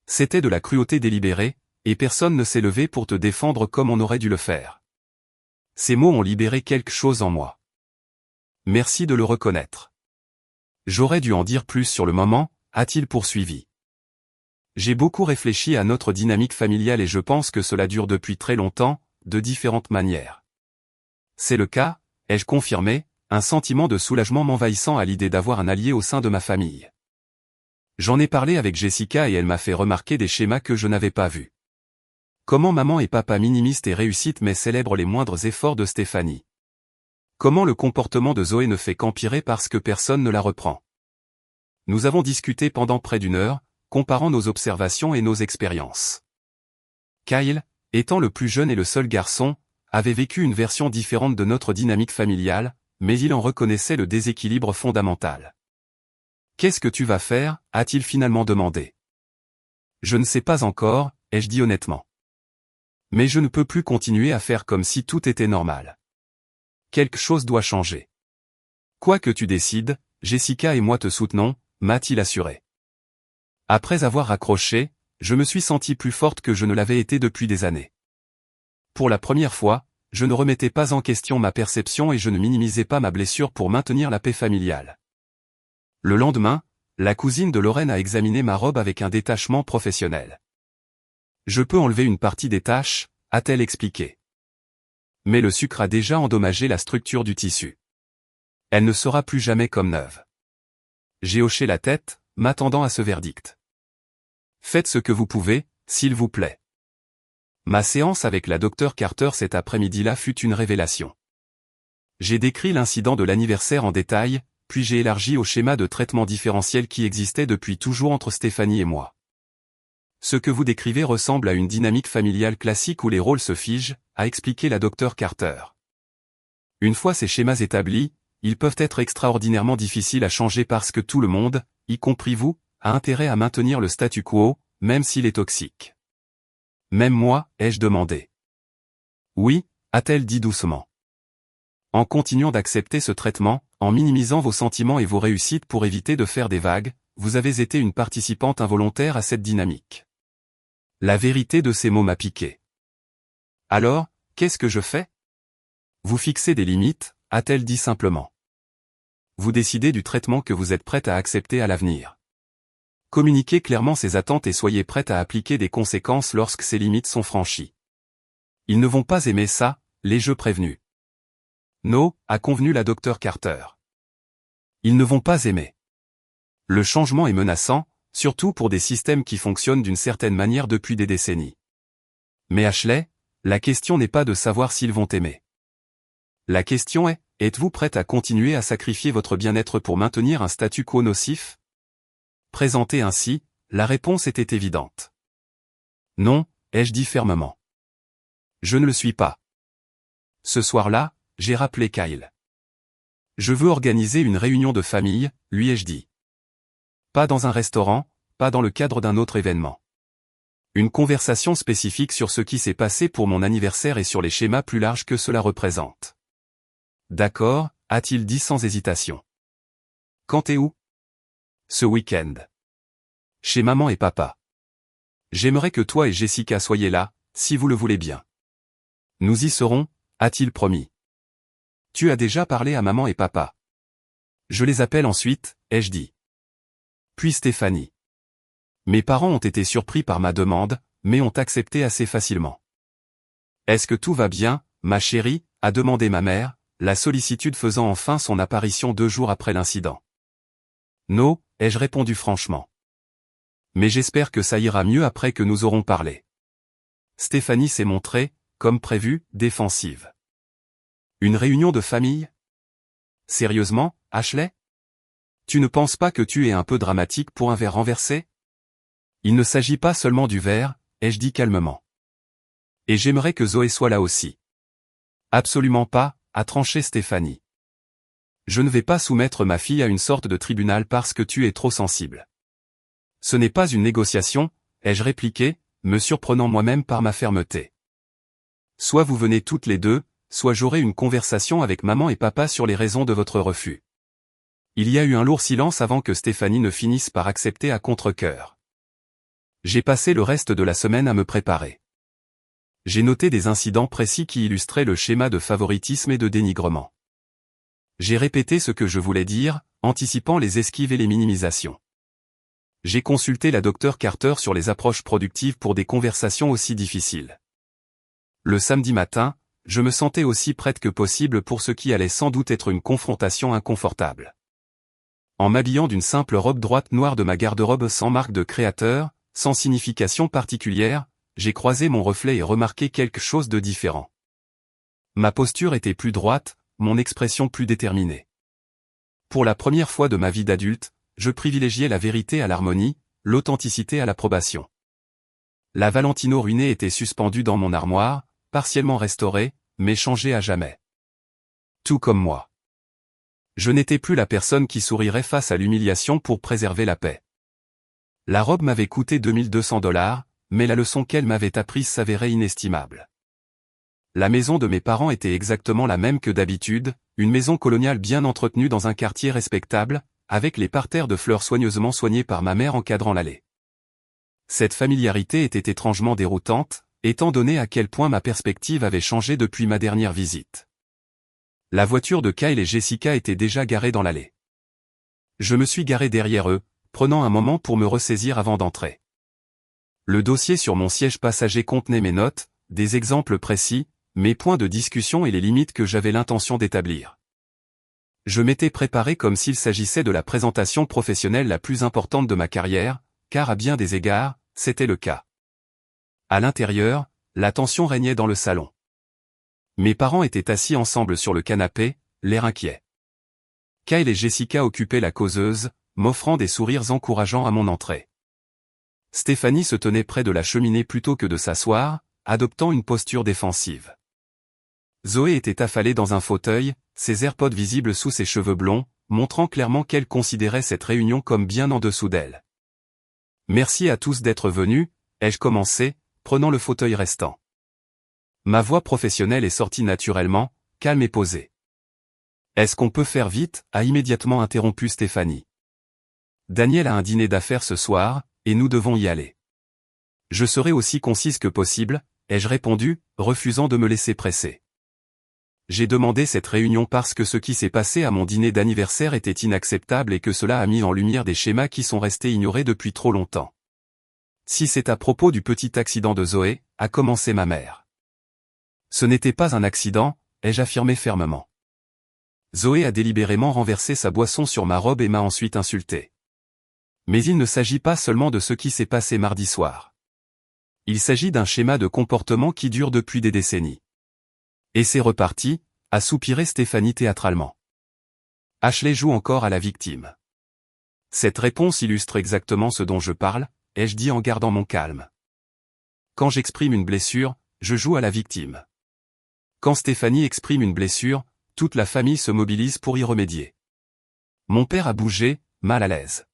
C'était de la cruauté délibérée, et personne ne s'est levé pour te défendre comme on aurait dû le faire. Ces mots ont libéré quelque chose en moi. Merci de le reconnaître. J'aurais dû en dire plus sur le moment, a-t-il poursuivi. J'ai beaucoup réfléchi à notre dynamique familiale et je pense que cela dure depuis très longtemps, de différentes manières. C'est le cas, ai-je confirmé, un sentiment de soulagement m'envahissant à l'idée d'avoir un allié au sein de ma famille. J'en ai parlé avec Jessica et elle m'a fait remarquer des schémas que je n'avais pas vus. Comment maman et papa minimisent tes réussites mais célèbrent les moindres efforts de Stéphanie. Comment le comportement de Zoé ne fait qu'empirer parce que personne ne la reprend. Nous avons discuté pendant près d'1 heure, comparant nos observations et nos expériences. Kyle, étant le plus jeune et le seul garçon, avait vécu une version différente de notre dynamique familiale, mais il en reconnaissait le déséquilibre fondamental. « Qu'est-ce que tu vas faire » a-t-il finalement demandé. « Je ne sais pas encore » ai-je dit honnêtement. « Mais je ne peux plus continuer à faire comme si tout était normal. Quelque chose doit changer. »« Quoi que tu décides, Jessica et moi te soutenons » m'a-t-il assuré. Après avoir raccroché, je me suis sentie plus forte que je ne l'avais été depuis des années. Pour la première fois, je ne remettais pas en question ma perception et je ne minimisais pas ma blessure pour maintenir la paix familiale. Le lendemain, la cousine de Lorraine a examiné ma robe avec un détachement professionnel. « Je peux enlever une partie des taches » a-t-elle expliqué. Mais le sucre a déjà endommagé la structure du tissu. Elle ne sera plus jamais comme neuve. J'ai hoché la tête, m'attendant à ce verdict. Faites ce que vous pouvez, s'il vous plaît. Ma séance avec la docteure Carter cet après-midi-là fut une révélation. J'ai décrit l'incident de l'anniversaire en détail, puis j'ai élargi au schéma de traitement différentiel qui existait depuis toujours entre Stéphanie et moi. Ce que vous décrivez ressemble à une dynamique familiale classique où les rôles se figent, a expliqué la docteure Carter. Une fois ces schémas établis, ils peuvent être extraordinairement difficiles à changer parce que tout le monde, y compris vous, a intérêt à maintenir le statu quo, même s'il est toxique. Même moi, ai-je demandé. Oui, a-t-elle dit doucement. En continuant d'accepter ce traitement, en minimisant vos sentiments et vos réussites pour éviter de faire des vagues, vous avez été une participante involontaire à cette dynamique. La vérité de ces mots m'a piqué. Alors, qu'est-ce que je fais? Vous fixez des limites, a-t-elle dit simplement. Vous décidez du traitement que vous êtes prête à accepter à l'avenir. Communiquez clairement ces attentes et soyez prête à appliquer des conséquences lorsque ces limites sont franchies. Ils ne vont pas aimer ça, les jeux prévenus. No, a convenu la docteure Carter. Ils ne vont pas aimer. Le changement est menaçant, surtout pour des systèmes qui fonctionnent d'une certaine manière depuis des décennies. Mais Ashley, la question n'est pas de savoir s'ils vont aimer. La question est, êtes-vous prête à continuer à sacrifier votre bien-être pour maintenir un statu quo nocif? Présentée ainsi, la réponse était évidente. Non, ai-je dit fermement. Je ne le suis pas. Ce soir-là, j'ai rappelé Kyle. Je veux organiser une réunion de famille, lui ai-je dit. Pas dans un restaurant, pas dans le cadre d'un autre événement. Une conversation spécifique sur ce qui s'est passé pour mon anniversaire et sur les schémas plus larges que cela représente. D'accord, a-t-il dit sans hésitation. Quand et où? Ce week-end. Chez maman et papa. J'aimerais que toi et Jessica soyez là, si vous le voulez bien. Nous y serons, a-t-il promis. Tu as déjà parlé à maman et papa. Je les appelle ensuite, ai-je dit. Puis Stéphanie. Mes parents ont été surpris par ma demande, mais ont accepté assez facilement. Est-ce que tout va bien, ma chérie, a demandé ma mère, la sollicitude faisant enfin son apparition 2 jours après l'incident. No, ai-je répondu franchement. Mais j'espère que ça ira mieux après que nous aurons parlé. Stéphanie s'est montrée, comme prévu, défensive. Une réunion de famille? Sérieusement, Ashley? Tu ne penses pas que tu es un peu dramatique pour un verre renversé? Il ne s'agit pas seulement du verre, ai-je dit calmement. Et j'aimerais que Zoé soit là aussi. Absolument pas, a tranché Stéphanie. Je ne vais pas soumettre ma fille à une sorte de tribunal parce que tu es trop sensible. Ce n'est pas une négociation, ai-je répliqué, me surprenant moi-même par ma fermeté. Soit vous venez toutes les deux, soit j'aurai une conversation avec maman et papa sur les raisons de votre refus. Il y a eu un lourd silence avant que Stéphanie ne finisse par accepter à contre-cœur. J'ai passé le reste de la semaine à me préparer. J'ai noté des incidents précis qui illustraient le schéma de favoritisme et de dénigrement. J'ai répété ce que je voulais dire, anticipant les esquives et les minimisations. J'ai consulté la docteure Carter sur les approches productives pour des conversations aussi difficiles. Le samedi matin, je me sentais aussi prête que possible pour ce qui allait sans doute être une confrontation inconfortable. En m'habillant d'une simple robe droite noire de ma garde-robe sans marque de créateur, sans signification particulière, j'ai croisé mon reflet et remarqué quelque chose de différent. Ma posture était plus droite, mon expression plus déterminée. Pour la première fois de ma vie d'adulte, je privilégiais la vérité à l'harmonie, l'authenticité à l'approbation. La Valentino ruinée était suspendue dans mon armoire, partiellement restaurée, mais changée à jamais. Tout comme moi. Je n'étais plus la personne qui sourirait face à l'humiliation pour préserver la paix. La robe m'avait coûté $2200, mais la leçon qu'elle m'avait apprise s'avérait inestimable. La maison de mes parents était exactement la même que d'habitude, une maison coloniale bien entretenue dans un quartier respectable, avec les parterres de fleurs soigneusement soignés par ma mère encadrant l'allée. Cette familiarité était étrangement déroutante, étant donné à quel point ma perspective avait changé depuis ma dernière visite. La voiture de Kyle et Jessica était déjà garée dans l'allée. Je me suis garé derrière eux, prenant un moment pour me ressaisir avant d'entrer. Le dossier sur mon siège passager contenait mes notes, des exemples précis, mes points de discussion et les limites que j'avais l'intention d'établir. Je m'étais préparé comme s'il s'agissait de la présentation professionnelle la plus importante de ma carrière, car à bien des égards, c'était le cas. À l'intérieur, la tension régnait dans le salon. Mes parents étaient assis ensemble sur le canapé, l'air inquiet. Kyle et Jessica occupaient la causeuse, m'offrant des sourires encourageants à mon entrée. Stéphanie se tenait près de la cheminée plutôt que de s'asseoir, adoptant une posture défensive. Zoé était affalée dans un fauteuil, ses AirPods visibles sous ses cheveux blonds, montrant clairement qu'elle considérait cette réunion comme bien en dessous d'elle. Merci à tous d'être venus, ai-je commencé, prenant le fauteuil restant. Ma voix professionnelle est sortie naturellement, calme et posée. Est-ce qu'on peut faire vite, a immédiatement interrompu Stéphanie. Daniel a un dîner d'affaires ce soir, et nous devons y aller. Je serai aussi concise que possible, ai-je répondu, refusant de me laisser presser. J'ai demandé cette réunion parce que ce qui s'est passé à mon dîner d'anniversaire était inacceptable et que cela a mis en lumière des schémas qui sont restés ignorés depuis trop longtemps. Si c'est à propos du petit accident de Zoé, a commencé ma mère. Ce n'était pas un accident, ai-je affirmé fermement. Zoé a délibérément renversé sa boisson sur ma robe et m'a ensuite insulté. Mais il ne s'agit pas seulement de ce qui s'est passé mardi soir. Il s'agit d'un schéma de comportement qui dure depuis des décennies. Et c'est reparti, a soupiré Stéphanie théâtralement. Ashley joue encore à la victime. Cette réponse illustre exactement ce dont je parle, ai-je dit en gardant mon calme. Quand j'exprime une blessure, je joue à la victime. Quand Stéphanie exprime une blessure, toute la famille se mobilise pour y remédier. Mon père a bougé, mal à l'aise.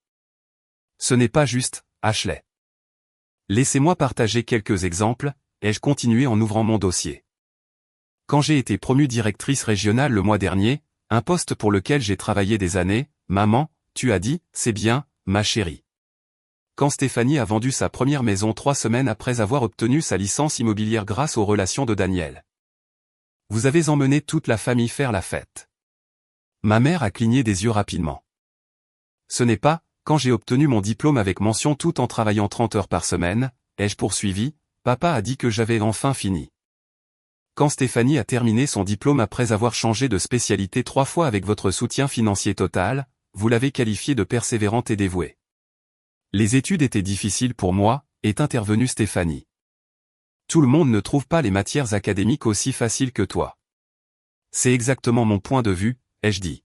Ce n'est pas juste, Ashley. Laissez-moi partager quelques exemples, ai-je continué en ouvrant mon dossier. Quand j'ai été promue directrice régionale le mois dernier, un poste pour lequel j'ai travaillé des années, maman, tu as dit, c'est bien, ma chérie. Quand Stéphanie a vendu sa première maison 3 semaines après avoir obtenu sa licence immobilière grâce aux relations de Daniel. Vous avez emmené toute la famille faire la fête. Ma mère a cligné des yeux rapidement. Ce n'est pas, quand j'ai obtenu mon diplôme avec mention tout en travaillant 30 heures par semaine, ai-je poursuivi, papa a dit que j'avais enfin fini. Quand Stéphanie a terminé son diplôme après avoir changé de spécialité 3 fois avec votre soutien financier total, vous l'avez qualifiée de persévérante et dévouée. Les études étaient difficiles pour moi, est intervenue Stéphanie. Tout le monde ne trouve pas les matières académiques aussi faciles que toi. C'est exactement mon point de vue, ai-je dit.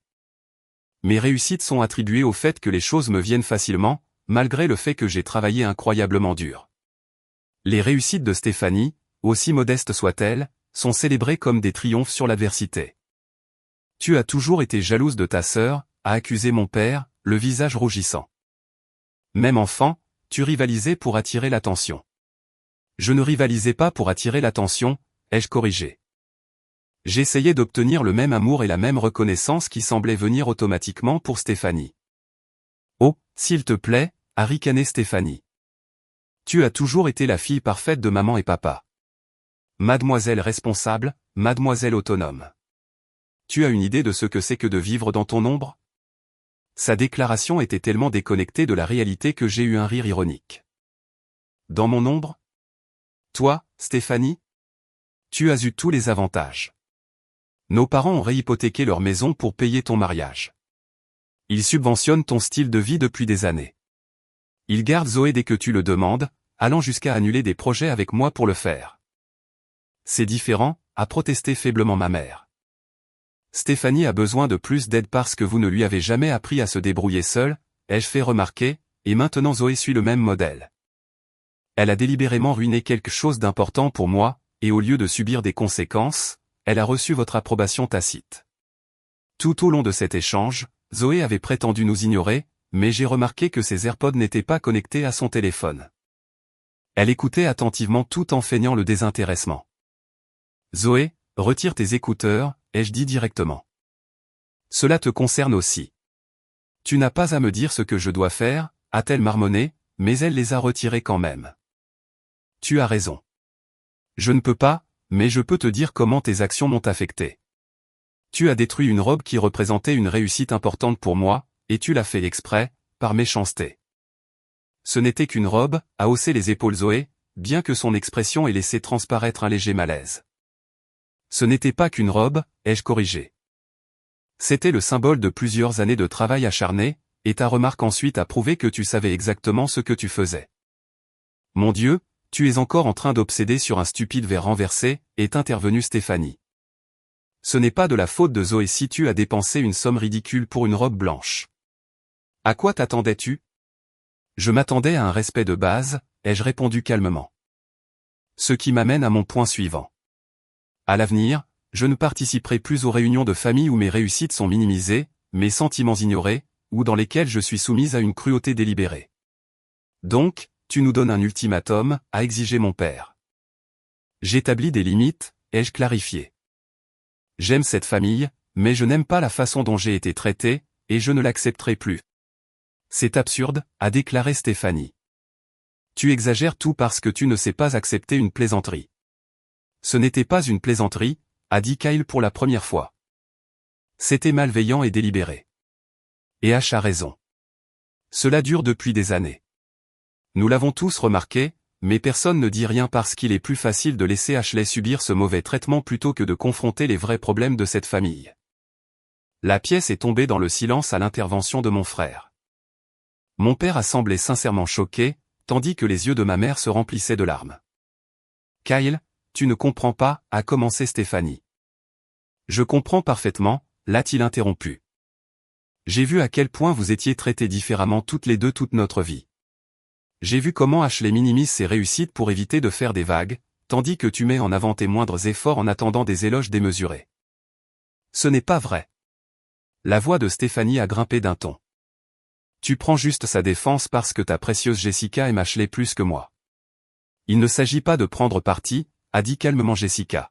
Mes réussites sont attribuées au fait que les choses me viennent facilement, malgré le fait que j'ai travaillé incroyablement dur. Les réussites de Stéphanie, aussi modestes soient-elles, sont célébrées comme des triomphes sur l'adversité. Tu as toujours été jalouse de ta sœur, a accusé mon père, le visage rougissant. Même enfant, tu rivalisais pour attirer l'attention. Je ne rivalisais pas pour attirer l'attention, ai-je corrigé. J'essayais d'obtenir le même amour et la même reconnaissance qui semblaient venir automatiquement pour Stéphanie. Oh, s'il te plaît, a ricané Stéphanie. Tu as toujours été la fille parfaite de maman et papa. Mademoiselle responsable, mademoiselle autonome. Tu as une idée de ce que c'est que de vivre dans ton ombre? Sa déclaration était tellement déconnectée de la réalité que j'ai eu un rire ironique. Dans mon ombre? Toi, Stéphanie? Tu as eu tous les avantages. Nos parents ont réhypothéqué leur maison pour payer ton mariage. Ils subventionnent ton style de vie depuis des années. Ils gardent Zoé dès que tu le demandes, allant jusqu'à annuler des projets avec moi pour le faire. C'est différent, a protesté faiblement ma mère. Stéphanie a besoin de plus d'aide parce que vous ne lui avez jamais appris à se débrouiller seule, ai-je fait remarquer, et maintenant Zoé suit le même modèle. Elle a délibérément ruiné quelque chose d'important pour moi, et au lieu de subir des conséquences, elle a reçu votre approbation tacite. Tout au long de cet échange, Zoé avait prétendu nous ignorer, mais j'ai remarqué que ses AirPods n'étaient pas connectés à son téléphone. Elle écoutait attentivement tout en feignant le désintéressement. Zoé, retire tes écouteurs, ai-je dit directement. Cela te concerne aussi. Tu n'as pas à me dire ce que je dois faire, a-t-elle marmonné, mais elle les a retirés quand même. Tu as raison. Je ne peux pas, mais je peux te dire comment tes actions m'ont affecté. Tu as détruit une robe qui représentait une réussite importante pour moi, et tu l'as fait exprès, par méchanceté. Ce n'était qu'une robe, a haussé les épaules Zoé, bien que son expression ait laissé transparaître un léger malaise. Ce n'était pas qu'une robe, ai-je corrigé. C'était le symbole de plusieurs années de travail acharné, et ta remarque ensuite a prouvé que tu savais exactement ce que tu faisais. Mon Dieu, tu es encore en train d'obséder sur un stupide verre renversé, est intervenue Stéphanie. Ce n'est pas de la faute de Zoé si tu as dépensé une somme ridicule pour une robe blanche. À quoi t'attendais-tu? Je m'attendais à un respect de base, ai-je répondu calmement. Ce qui m'amène à mon point suivant. À l'avenir, je ne participerai plus aux réunions de famille où mes réussites sont minimisées, mes sentiments ignorés, ou dans lesquels je suis soumise à une cruauté délibérée. Donc, tu nous donnes un ultimatum, a exigé mon père. J'établis des limites, ai-je clarifié. J'aime cette famille, mais je n'aime pas la façon dont j'ai été traitée, et je ne l'accepterai plus. C'est absurde, a déclaré Stéphanie. Tu exagères tout parce que tu ne sais pas accepter une plaisanterie. Ce n'était pas une plaisanterie, a dit Kyle pour la première fois. C'était malveillant et délibéré. Et H a raison. Cela dure depuis des années. Nous l'avons tous remarqué, mais personne ne dit rien parce qu'il est plus facile de laisser Ashley subir ce mauvais traitement plutôt que de confronter les vrais problèmes de cette famille. La pièce est tombée dans le silence à l'intervention de mon frère. Mon père a semblé sincèrement choqué, tandis que les yeux de ma mère se remplissaient de larmes. Kyle, tu ne comprends pas, a commencé Stéphanie. Je comprends parfaitement, l'a-t-il interrompu. J'ai vu à quel point vous étiez traités différemment toutes les deux toute notre vie. J'ai vu comment Ashley minimise ses réussites pour éviter de faire des vagues, tandis que tu mets en avant tes moindres efforts en attendant des éloges démesurés. Ce n'est pas vrai. La voix de Stéphanie a grimpé d'un ton. Tu prends juste sa défense parce que ta précieuse Jessica aime Ashley plus que moi. Il ne s'agit pas de prendre parti, a dit calmement Jessica.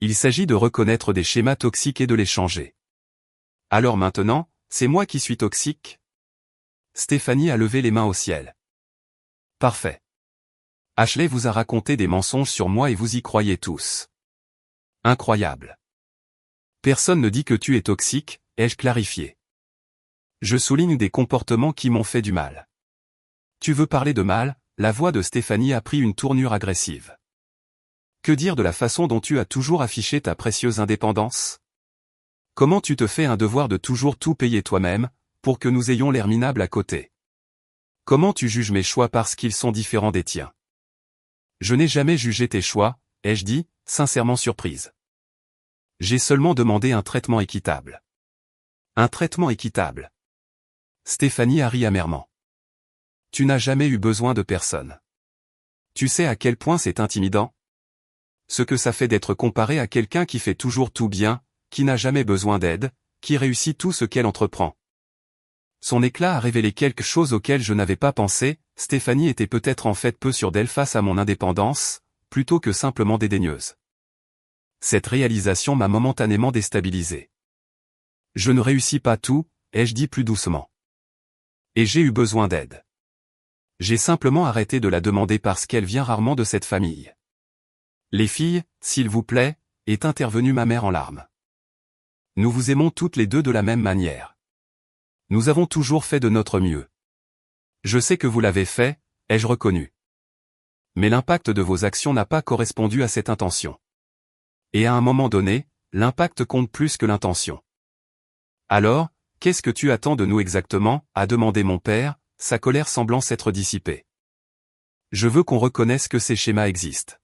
Il s'agit de reconnaître des schémas toxiques et de les changer. Alors maintenant, c'est moi qui suis toxique? Stéphanie a levé les mains au ciel. Parfait. Ashley vous a raconté des mensonges sur moi et vous y croyez tous. Incroyable. Personne ne dit que tu es toxique, ai-je clarifié. Je souligne des comportements qui m'ont fait du mal. Tu veux parler de mal? La voix de Stéphanie a pris une tournure agressive. Que dire de la façon dont tu as toujours affiché ta précieuse indépendance? Comment tu te fais un devoir de toujours tout payer toi-même, pour que nous ayons l'air minables à côté? Comment tu juges mes choix parce qu'ils sont différents des tiens? Je n'ai jamais jugé tes choix, ai-je dit, sincèrement surprise. J'ai seulement demandé un traitement équitable. Un traitement équitable. Stéphanie a ri amèrement. Tu n'as jamais eu besoin de personne. Tu sais à quel point c'est intimidant? Ce que ça fait d'être comparé à quelqu'un qui fait toujours tout bien, qui n'a jamais besoin d'aide, qui réussit tout ce qu'elle entreprend. Son éclat a révélé quelque chose auquel je n'avais pas pensé, Stéphanie était peut-être en fait peu sûre d'elle face à mon indépendance, plutôt que simplement dédaigneuse. Cette réalisation m'a momentanément déstabilisé. Je ne réussis pas tout, ai-je dit plus doucement. Et j'ai eu besoin d'aide. J'ai simplement arrêté de la demander parce qu'elle vient rarement de cette famille. Les filles, s'il vous plaît, est intervenue ma mère en larmes. Nous vous aimons toutes les deux de la même manière. Nous avons toujours fait de notre mieux. Je sais que vous l'avez fait, ai-je reconnu. Mais l'impact de vos actions n'a pas correspondu à cette intention. Et à un moment donné, l'impact compte plus que l'intention. Alors, qu'est-ce que tu attends de nous exactement, a demandé mon père, sa colère semblant s'être dissipée. Je veux qu'on reconnaisse que ces schémas existent.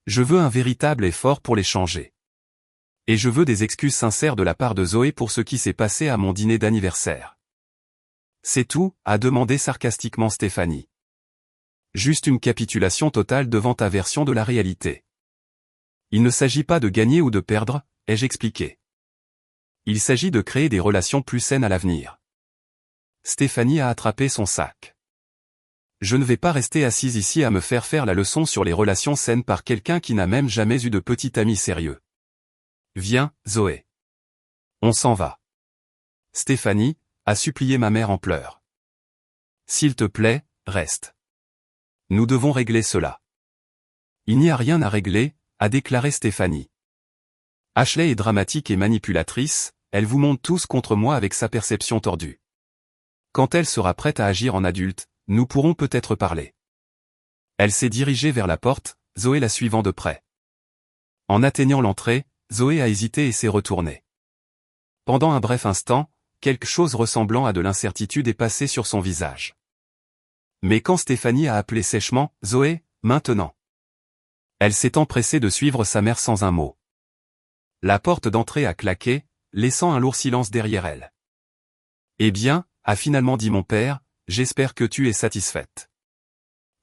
Je veux un véritable effort pour les changer. Et je veux des excuses sincères de la part de Zoé pour ce qui s'est passé à mon dîner d'anniversaire. C'est tout, a demandé sarcastiquement Stéphanie. Juste une capitulation totale devant ta version de la réalité. Il ne s'agit pas de gagner ou de perdre, ai-je expliqué. Il s'agit de créer des relations plus saines à l'avenir. Stéphanie a attrapé son sac. Je ne vais pas rester assise ici à me faire la leçon sur les relations saines par quelqu'un qui n'a même jamais eu de petit ami sérieux. Viens, Zoé. On s'en va. Stéphanie, a supplié ma mère en pleurs. S'il te plaît, reste. Nous devons régler cela. Il n'y a rien à régler, a déclaré Stéphanie. Ashley est dramatique et manipulatrice, elle vous monte tous contre moi avec sa perception tordue. Quand elle sera prête à agir en adulte, nous pourrons peut-être parler. Elle s'est dirigée vers la porte, Zoé la suivant de près. En atteignant l'entrée, Zoé a hésité et s'est retournée. Pendant un bref instant, quelque chose ressemblant à de l'incertitude est passé sur son visage. Mais quand Stéphanie a appelé sèchement « Zoé, maintenant !» elle s'est empressée de suivre sa mère sans un mot. La porte d'entrée a claqué, laissant un lourd silence derrière elle. « Eh bien, a finalement dit mon père, j'espère que tu es satisfaite. »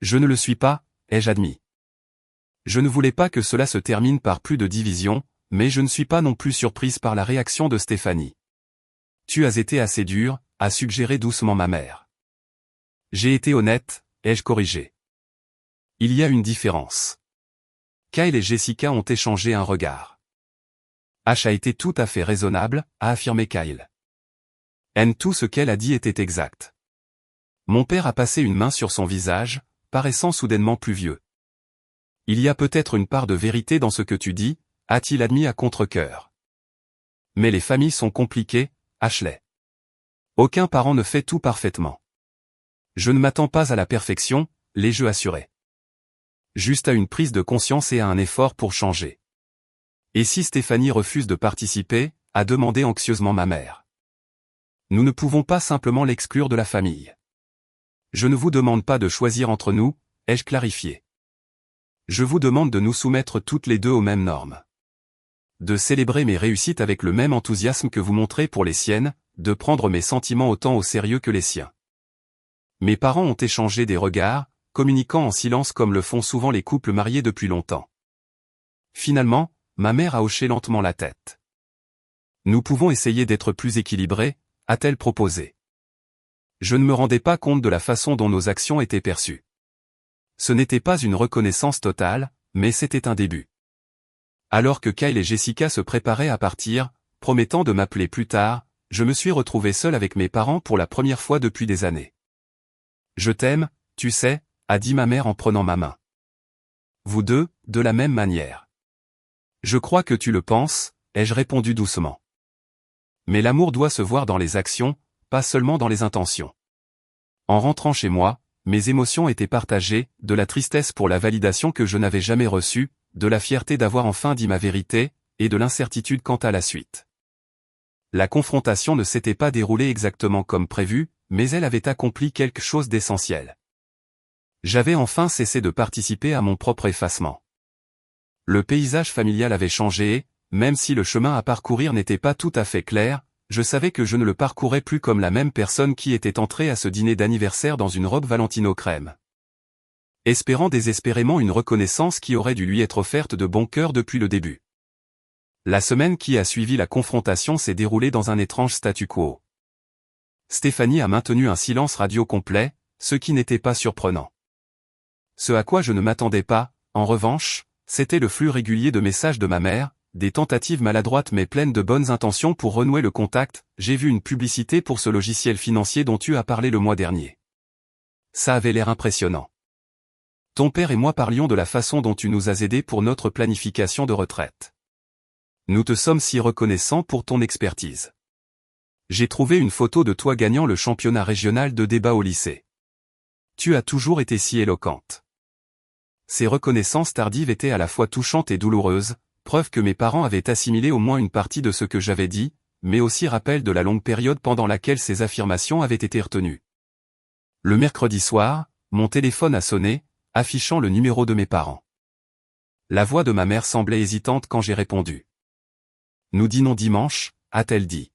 Je ne le suis pas, ai-je admis. Je ne voulais pas que cela se termine par plus de division, mais je ne suis pas non plus surprise par la réaction de Stéphanie. Tu as été assez dur, a suggéré doucement ma mère. J'ai été honnête, ai-je corrigé. Il y a une différence. Kyle et Jessica ont échangé un regard. Ash a été tout à fait raisonnable, a affirmé Kyle. Tout ce qu'elle a dit était exact. Mon père a passé une main sur son visage, paraissant soudainement plus vieux. Il y a peut-être une part de vérité dans ce que tu dis, a-t-il admis à contre-cœur. Mais les familles sont compliquées, Ashley. Aucun parent ne fait tout parfaitement. Je ne m'attends pas à la perfection, l'ai-je assuré. Juste à une prise de conscience et à un effort pour changer. Et si Stéphanie refuse de participer, a demandé anxieusement ma mère. Nous ne pouvons pas simplement l'exclure de la famille. Je ne vous demande pas de choisir entre nous, ai-je clarifié. Je vous demande de nous soumettre toutes les deux aux mêmes normes. De célébrer mes réussites avec le même enthousiasme que vous montrez pour les siennes, de prendre mes sentiments autant au sérieux que les siens. Mes parents ont échangé des regards, communiquant en silence comme le font souvent les couples mariés depuis longtemps. Finalement, ma mère a hoché lentement la tête. Nous pouvons essayer d'être plus équilibrés, a-t-elle proposé. Je ne me rendais pas compte de la façon dont nos actions étaient perçues. Ce n'était pas une reconnaissance totale, mais c'était un début. Alors que Kyle et Jessica se préparaient à partir, promettant de m'appeler plus tard, je me suis retrouvé seul avec mes parents pour la première fois depuis des années. Je t'aime, tu sais, a dit ma mère en prenant ma main. Vous deux, de la même manière. Je crois que tu le penses, ai-je répondu doucement. Mais l'amour doit se voir dans les actions, pas seulement dans les intentions. En rentrant chez moi, mes émotions étaient partagées, de la tristesse pour la validation que je n'avais jamais reçue, de la fierté d'avoir enfin dit ma vérité, et de l'incertitude quant à la suite. La confrontation ne s'était pas déroulée exactement comme prévu, mais elle avait accompli quelque chose d'essentiel. J'avais enfin cessé de participer à mon propre effacement. Le paysage familial avait changé et, même si le chemin à parcourir n'était pas tout à fait clair, je savais que je ne le parcourais plus comme la même personne qui était entrée à ce dîner d'anniversaire dans une robe Valentino crème. Espérant désespérément une reconnaissance qui aurait dû lui être offerte de bon cœur depuis le début. La semaine qui a suivi la confrontation s'est déroulée dans un étrange statu quo. Stéphanie a maintenu un silence radio complet, ce qui n'était pas surprenant. Ce à quoi je ne m'attendais pas, en revanche, c'était le flux régulier de messages de ma mère, des tentatives maladroites mais pleines de bonnes intentions pour renouer le contact. J'ai vu une publicité pour ce logiciel financier dont tu as parlé le mois dernier. Ça avait l'air impressionnant. Ton père et moi parlions de la façon dont tu nous as aidés pour notre planification de retraite. Nous te sommes si reconnaissants pour ton expertise. J'ai trouvé une photo de toi gagnant le championnat régional de débat au lycée. Tu as toujours été si éloquente. Ces reconnaissances tardives étaient à la fois touchantes et douloureuses, preuve que mes parents avaient assimilé au moins une partie de ce que j'avais dit, mais aussi rappel de la longue période pendant laquelle ces affirmations avaient été retenues. Le mercredi soir, mon téléphone a sonné, affichant le numéro de mes parents. La voix de ma mère semblait hésitante quand j'ai répondu. « Nous dînons dimanche », a-t-elle dit.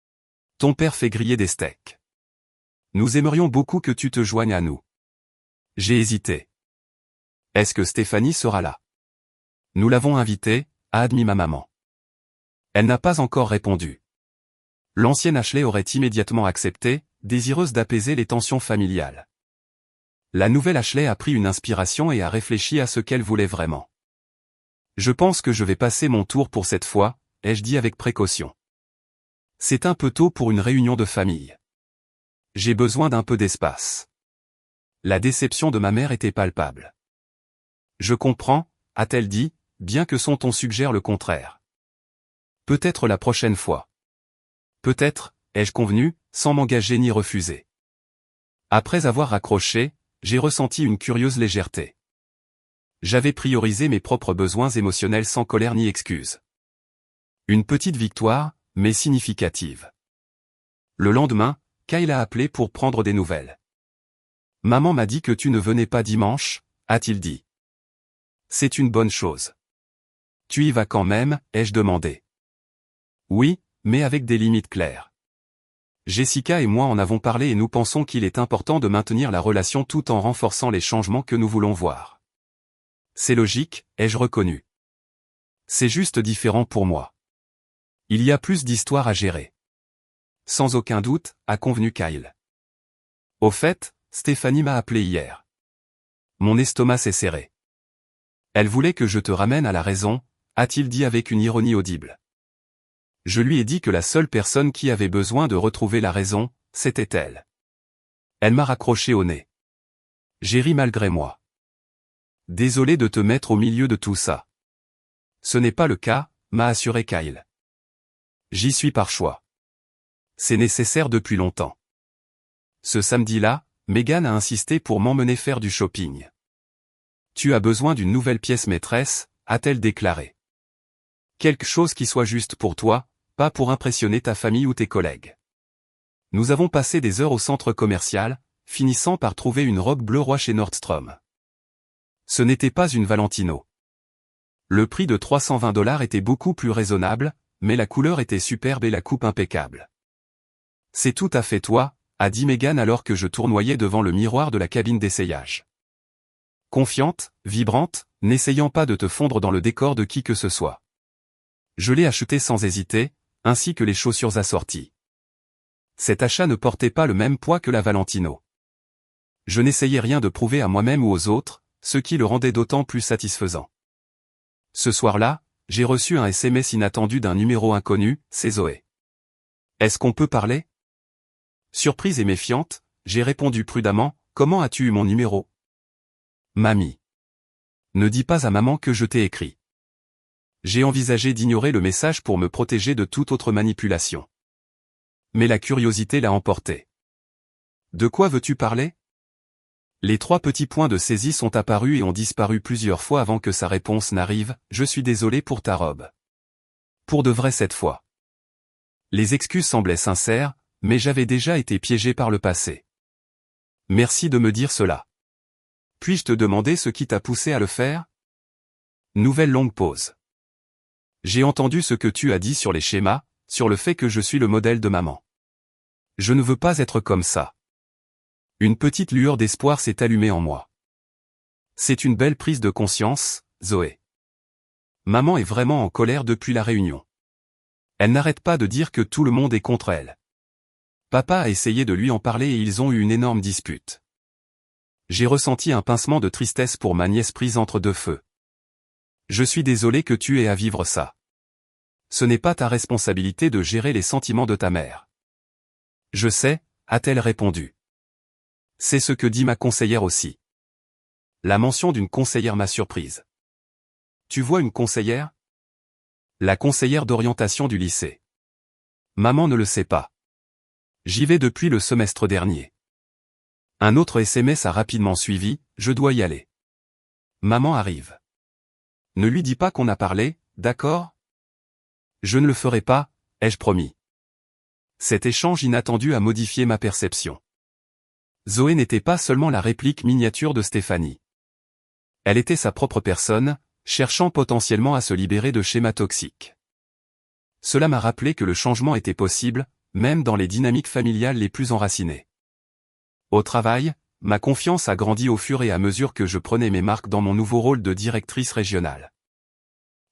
« Ton père fait griller des steaks. Nous aimerions beaucoup que tu te joignes à nous. » J'ai hésité. « Est-ce que Stéphanie sera là ? » Nous l'avons invitée, a admis ma maman. Elle n'a pas encore répondu. L'ancienne Ashley aurait immédiatement accepté, désireuse d'apaiser les tensions familiales. La nouvelle Ashley a pris une inspiration et a réfléchi à ce qu'elle voulait vraiment. Je pense que je vais passer mon tour pour cette fois, ai-je dit avec précaution. C'est un peu tôt pour une réunion de famille. J'ai besoin d'un peu d'espace. La déception de ma mère était palpable. Je comprends, a-t-elle dit, bien que son ton suggère le contraire. Peut-être la prochaine fois. Peut-être, ai-je convenu, sans m'engager ni refuser. Après avoir raccroché, j'ai ressenti une curieuse légèreté. J'avais priorisé mes propres besoins émotionnels sans colère ni excuse. Une petite victoire, mais significative. Le lendemain, Kyle a appelé pour prendre des nouvelles. « Maman m'a dit que tu ne venais pas dimanche », a-t-il dit. « C'est une bonne chose. »« Tu y vas quand même ?» ai-je demandé. « Oui, mais avec des limites claires. Jessica et moi en avons parlé et nous pensons qu'il est important de maintenir la relation tout en renforçant les changements que nous voulons voir. » C'est logique, ai-je reconnu. C'est juste différent pour moi. Il y a plus d'histoires à gérer. Sans aucun doute, a convenu Kyle. Au fait, Stéphanie m'a appelé hier. Mon estomac s'est serré. Elle voulait que je te ramène à la raison, a-t-il dit avec une ironie audible. Je lui ai dit que la seule personne qui avait besoin de retrouver la raison, c'était elle. Elle m'a raccroché au nez. J'ai ri malgré moi. Désolé de te mettre au milieu de tout ça. Ce n'est pas le cas, m'a assuré Kyle. J'y suis par choix. C'est nécessaire depuis longtemps. Ce samedi-là, Megan a insisté pour m'emmener faire du shopping. Tu as besoin d'une nouvelle pièce maîtresse, a-t-elle déclaré. Quelque chose qui soit juste pour toi, pas pour impressionner ta famille ou tes collègues. Nous avons passé des heures au centre commercial, finissant par trouver une robe bleu roi chez Nordstrom. Ce n'était pas une Valentino. Le prix de $320 était beaucoup plus raisonnable, mais la couleur était superbe et la coupe impeccable. C'est tout à fait toi, a dit Megan alors que je tournoyais devant le miroir de la cabine d'essayage. Confiante, vibrante, n'essayant pas de te fondre dans le décor de qui que ce soit. Je l'ai acheté sans hésiter, ainsi que les chaussures assorties. Cet achat ne portait pas le même poids que la Valentino. Je n'essayais rien de prouver à moi-même ou aux autres, ce qui le rendait d'autant plus satisfaisant. Ce soir-là, j'ai reçu un SMS inattendu d'un numéro inconnu, c'est Zoé. Est-ce qu'on peut parler ? Surprise et méfiante, j'ai répondu prudemment, comment as-tu eu mon numéro ? Mamie. Ne dis pas à maman que je t'ai écrit. J'ai envisagé d'ignorer le message pour me protéger de toute autre manipulation. Mais la curiosité l'a emporté. De quoi veux-tu parler ? Les 3 petits points de saisie sont apparus et ont disparu plusieurs fois avant que sa réponse n'arrive, je suis désolé pour ta robe. Pour de vrai cette fois. Les excuses semblaient sincères, mais j'avais déjà été piégé par le passé. Merci de me dire cela. Puis-je te demander ce qui t'a poussé à le faire ? Nouvelle longue pause. J'ai entendu ce que tu as dit sur les schémas, sur le fait que je suis le modèle de maman. Je ne veux pas être comme ça. Une petite lueur d'espoir s'est allumée en moi. C'est une belle prise de conscience, Zoé. Maman est vraiment en colère depuis la réunion. Elle n'arrête pas de dire que tout le monde est contre elle. Papa a essayé de lui en parler et ils ont eu une énorme dispute. J'ai ressenti un pincement de tristesse pour ma nièce prise entre deux feux. Je suis désolé que tu aies à vivre ça. Ce n'est pas ta responsabilité de gérer les sentiments de ta mère. Je sais, a-t-elle répondu. C'est ce que dit ma conseillère aussi. La mention d'une conseillère m'a surprise. Tu vois une conseillère ? La conseillère d'orientation du lycée. Maman ne le sait pas. J'y vais depuis le semestre dernier. Un autre SMS a rapidement suivi, je dois y aller. Maman arrive. Ne lui dis pas qu'on a parlé, d'accord? Je ne le ferai pas, ai-je promis. Cet échange inattendu a modifié ma perception. Zoé n'était pas seulement la réplique miniature de Stéphanie. Elle était sa propre personne, cherchant potentiellement à se libérer de schémas toxiques. Cela m'a rappelé que le changement était possible, même dans les dynamiques familiales les plus enracinées. Au travail, ma confiance a grandi au fur et à mesure que je prenais mes marques dans mon nouveau rôle de directrice régionale.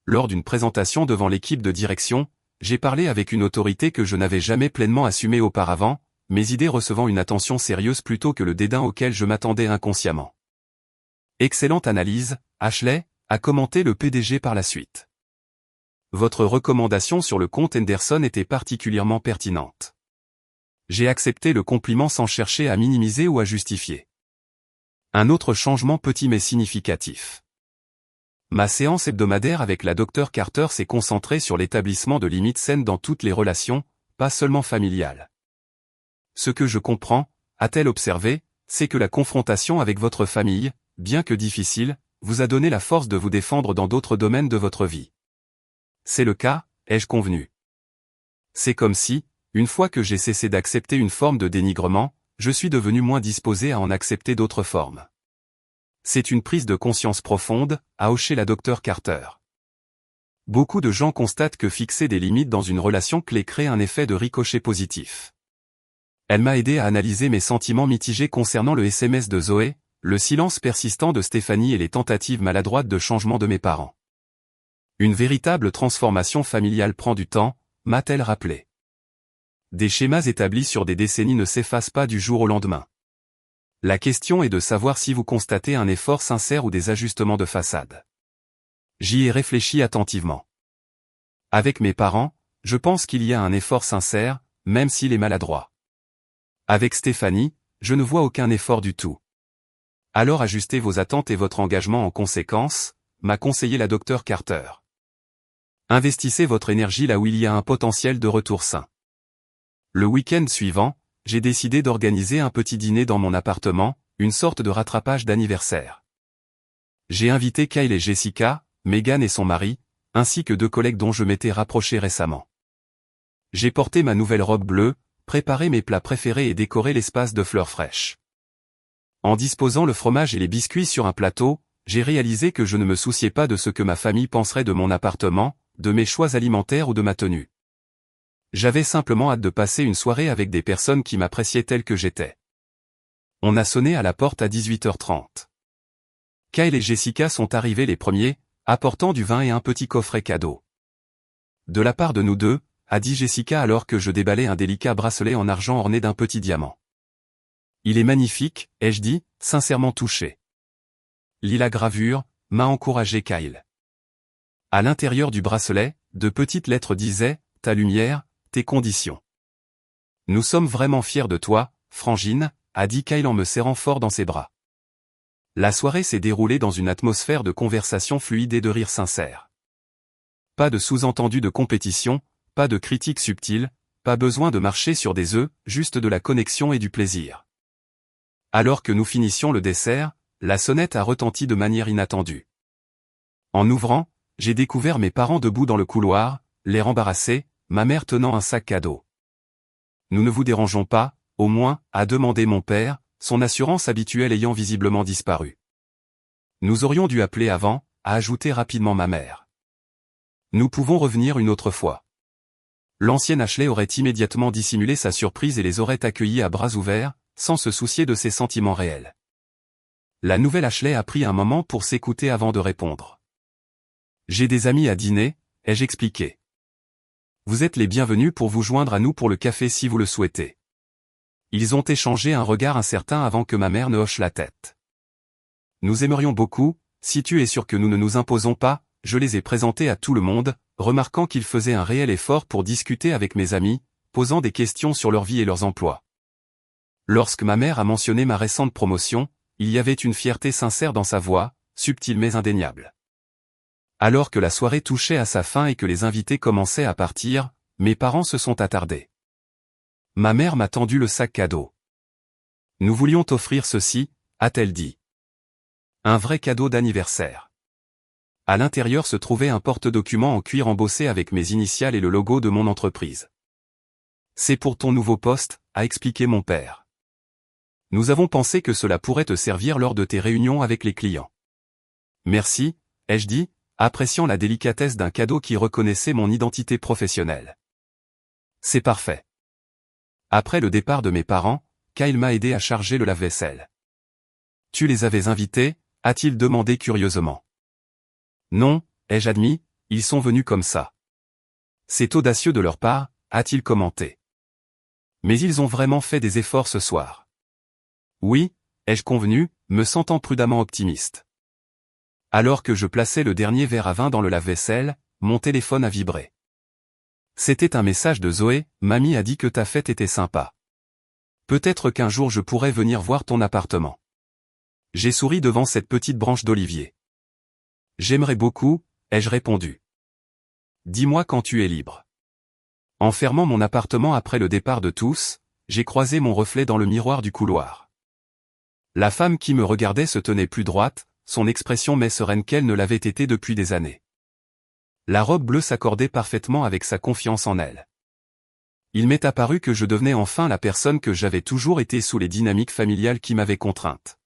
Lors d'une présentation devant l'équipe de direction, j'ai parlé avec une autorité que je n'avais jamais pleinement assumée auparavant, mes idées recevant une attention sérieuse plutôt que le dédain auquel je m'attendais inconsciemment. Excellente analyse, Ashley, a commenté le PDG par la suite. Votre recommandation sur le compte Henderson était particulièrement pertinente. J'ai accepté le compliment sans chercher à minimiser ou à justifier. Un autre changement petit mais significatif. Ma séance hebdomadaire avec la Dr Carter s'est concentrée sur l'établissement de limites saines dans toutes les relations, pas seulement familiales. Ce que je comprends, a-t-elle observé, c'est que la confrontation avec votre famille, bien que difficile, vous a donné la force de vous défendre dans d'autres domaines de votre vie. C'est le cas, ai-je convenu. C'est comme si, une fois que j'ai cessé d'accepter une forme de dénigrement, je suis devenu moins disposé à en accepter d'autres formes. C'est une prise de conscience profonde, a hoché la Dr Carter. Beaucoup de gens constatent que fixer des limites dans une relation clé crée un effet de ricochet positif. Elle m'a aidé à analyser mes sentiments mitigés concernant le SMS de Zoé, le silence persistant de Stéphanie et les tentatives maladroites de changement de mes parents. Une véritable transformation familiale prend du temps, m'a-t-elle rappelé. Des schémas établis sur des décennies ne s'effacent pas du jour au lendemain. La question est de savoir si vous constatez un effort sincère ou des ajustements de façade. J'y ai réfléchi attentivement. Avec mes parents, je pense qu'il y a un effort sincère, même s'il est maladroit. Avec Stéphanie, je ne vois aucun effort du tout. Alors ajustez vos attentes et votre engagement en conséquence, m'a conseillé la Dr Carter. Investissez votre énergie là où il y a un potentiel de retour sain. Le week-end suivant, j'ai décidé d'organiser un petit dîner dans mon appartement, une sorte de rattrapage d'anniversaire. J'ai invité Kyle et Jessica, Megan et son mari, ainsi que 2 collègues dont je m'étais rapproché récemment. J'ai porté ma nouvelle robe bleue, préparé mes plats préférés et décoré l'espace de fleurs fraîches. En disposant le fromage et les biscuits sur un plateau, j'ai réalisé que je ne me souciais pas de ce que ma famille penserait de mon appartement, de mes choix alimentaires ou de ma tenue. J'avais simplement hâte de passer une soirée avec des personnes qui m'appréciaient tel que j'étais. On a sonné à la porte à 18h30. Kyle et Jessica sont arrivés les premiers, apportant du vin et un petit coffret cadeau. De la part de nous deux, a dit Jessica alors que je déballais un délicat bracelet en argent orné d'un petit diamant. Il est magnifique, ai-je dit, sincèrement touché. Lis la gravure, m'a encouragé Kyle. À l'intérieur du bracelet, de petites lettres disaient, ta lumière, tes conditions. Nous sommes vraiment fiers de toi, Frangine, a dit Kyle en me serrant fort dans ses bras. La soirée s'est déroulée dans une atmosphère de conversation fluide et de rire sincère. Pas de sous-entendu de compétition, pas de critiques subtiles, pas besoin de marcher sur des œufs, juste de la connexion et du plaisir. Alors que nous finissions le dessert, la sonnette a retenti de manière inattendue. En ouvrant, j'ai découvert mes parents debout dans le couloir, l'air embarrassé, ma mère tenant un sac cadeau. Nous ne vous dérangeons pas, au moins, a demandé mon père, son assurance habituelle ayant visiblement disparu. Nous aurions dû appeler avant, a ajouté rapidement ma mère. Nous pouvons revenir une autre fois. L'ancienne Ashley aurait immédiatement dissimulé sa surprise et les aurait accueillis à bras ouverts, sans se soucier de ses sentiments réels. La nouvelle Ashley a pris un moment pour s'écouter avant de répondre. J'ai des amis à dîner, ai-je expliqué. Vous êtes les bienvenus pour vous joindre à nous pour le café si vous le souhaitez. Ils ont échangé un regard incertain avant que ma mère ne hoche la tête. Nous aimerions beaucoup, si tu es sûr que nous ne nous imposons pas, je les ai présentés à tout le monde, remarquant qu'ils faisaient un réel effort pour discuter avec mes amis, posant des questions sur leur vie et leurs emplois. Lorsque ma mère a mentionné ma récente promotion, il y avait une fierté sincère dans sa voix, subtile mais indéniable. Alors que la soirée touchait à sa fin et que les invités commençaient à partir, mes parents se sont attardés. Ma mère m'a tendu le sac cadeau. Nous voulions t'offrir ceci, a-t-elle dit. Un vrai cadeau d'anniversaire. À l'intérieur se trouvait un porte-document en cuir embossé avec mes initiales et le logo de mon entreprise. C'est pour ton nouveau poste, a expliqué mon père. Nous avons pensé que cela pourrait te servir lors de tes réunions avec les clients. Merci, ai-je dit, appréciant la délicatesse d'un cadeau qui reconnaissait mon identité professionnelle. C'est parfait. Après le départ de mes parents, Kyle m'a aidé à charger le lave-vaisselle. Tu les avais invités, a-t-il demandé curieusement. Non, ai-je admis, ils sont venus comme ça. C'est audacieux de leur part, a-t-il commenté. Mais ils ont vraiment fait des efforts ce soir. Oui, ai-je convenu, me sentant prudemment optimiste. Alors que je plaçais le dernier verre à vin dans le lave-vaisselle, mon téléphone a vibré. C'était un message de Zoé, mamie a dit que ta fête était sympa. Peut-être qu'un jour je pourrais venir voir ton appartement. J'ai souri devant cette petite branche d'olivier. J'aimerais beaucoup, ai-je répondu. Dis-moi quand tu es libre. En fermant mon appartement après le départ de tous, j'ai croisé mon reflet dans le miroir du couloir. La femme qui me regardait se tenait plus droite, son expression mais sereine qu'elle ne l'avait été depuis des années. La robe bleue s'accordait parfaitement avec sa confiance en elle. Il m'est apparu que je devenais enfin la personne que j'avais toujours été sous les dynamiques familiales qui m'avaient contrainte.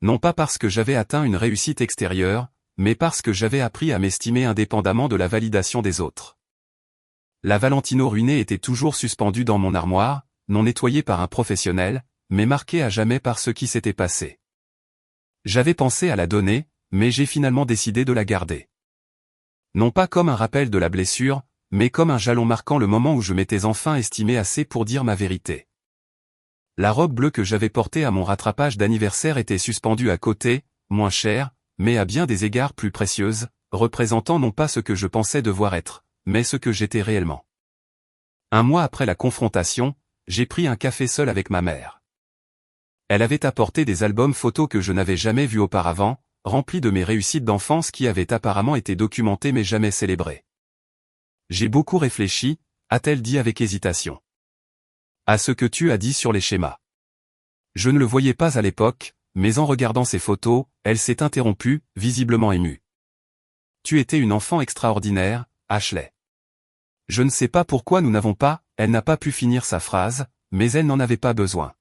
Non pas parce que j'avais atteint une réussite extérieure, mais parce que j'avais appris à m'estimer indépendamment de la validation des autres. La Valentino ruinée était toujours suspendue dans mon armoire, non nettoyée par un professionnel, mais marquée à jamais par ce qui s'était passé. J'avais pensé à la donner, mais j'ai finalement décidé de la garder. Non pas comme un rappel de la blessure, mais comme un jalon marquant le moment où je m'étais enfin estimé assez pour dire ma vérité. La robe bleue que j'avais portée à mon rattrapage d'anniversaire était suspendue à côté, moins chère, mais à bien des égards plus précieuse, représentant non pas ce que je pensais devoir être, mais ce que j'étais réellement. Un mois après la confrontation, j'ai pris un café seul avec ma mère. Elle avait apporté des albums photos que je n'avais jamais vus auparavant, remplis de mes réussites d'enfance qui avaient apparemment été documentées mais jamais célébrées. J'ai beaucoup réfléchi, a-t-elle dit avec hésitation. À ce que tu as dit sur les schémas. Je ne le voyais pas à l'époque, mais en regardant ces photos, elle s'est interrompue, visiblement émue. Tu étais une enfant extraordinaire, Ashley. Je ne sais pas pourquoi nous n'avons pas, elle n'a pas pu finir sa phrase, mais elle n'en avait pas besoin.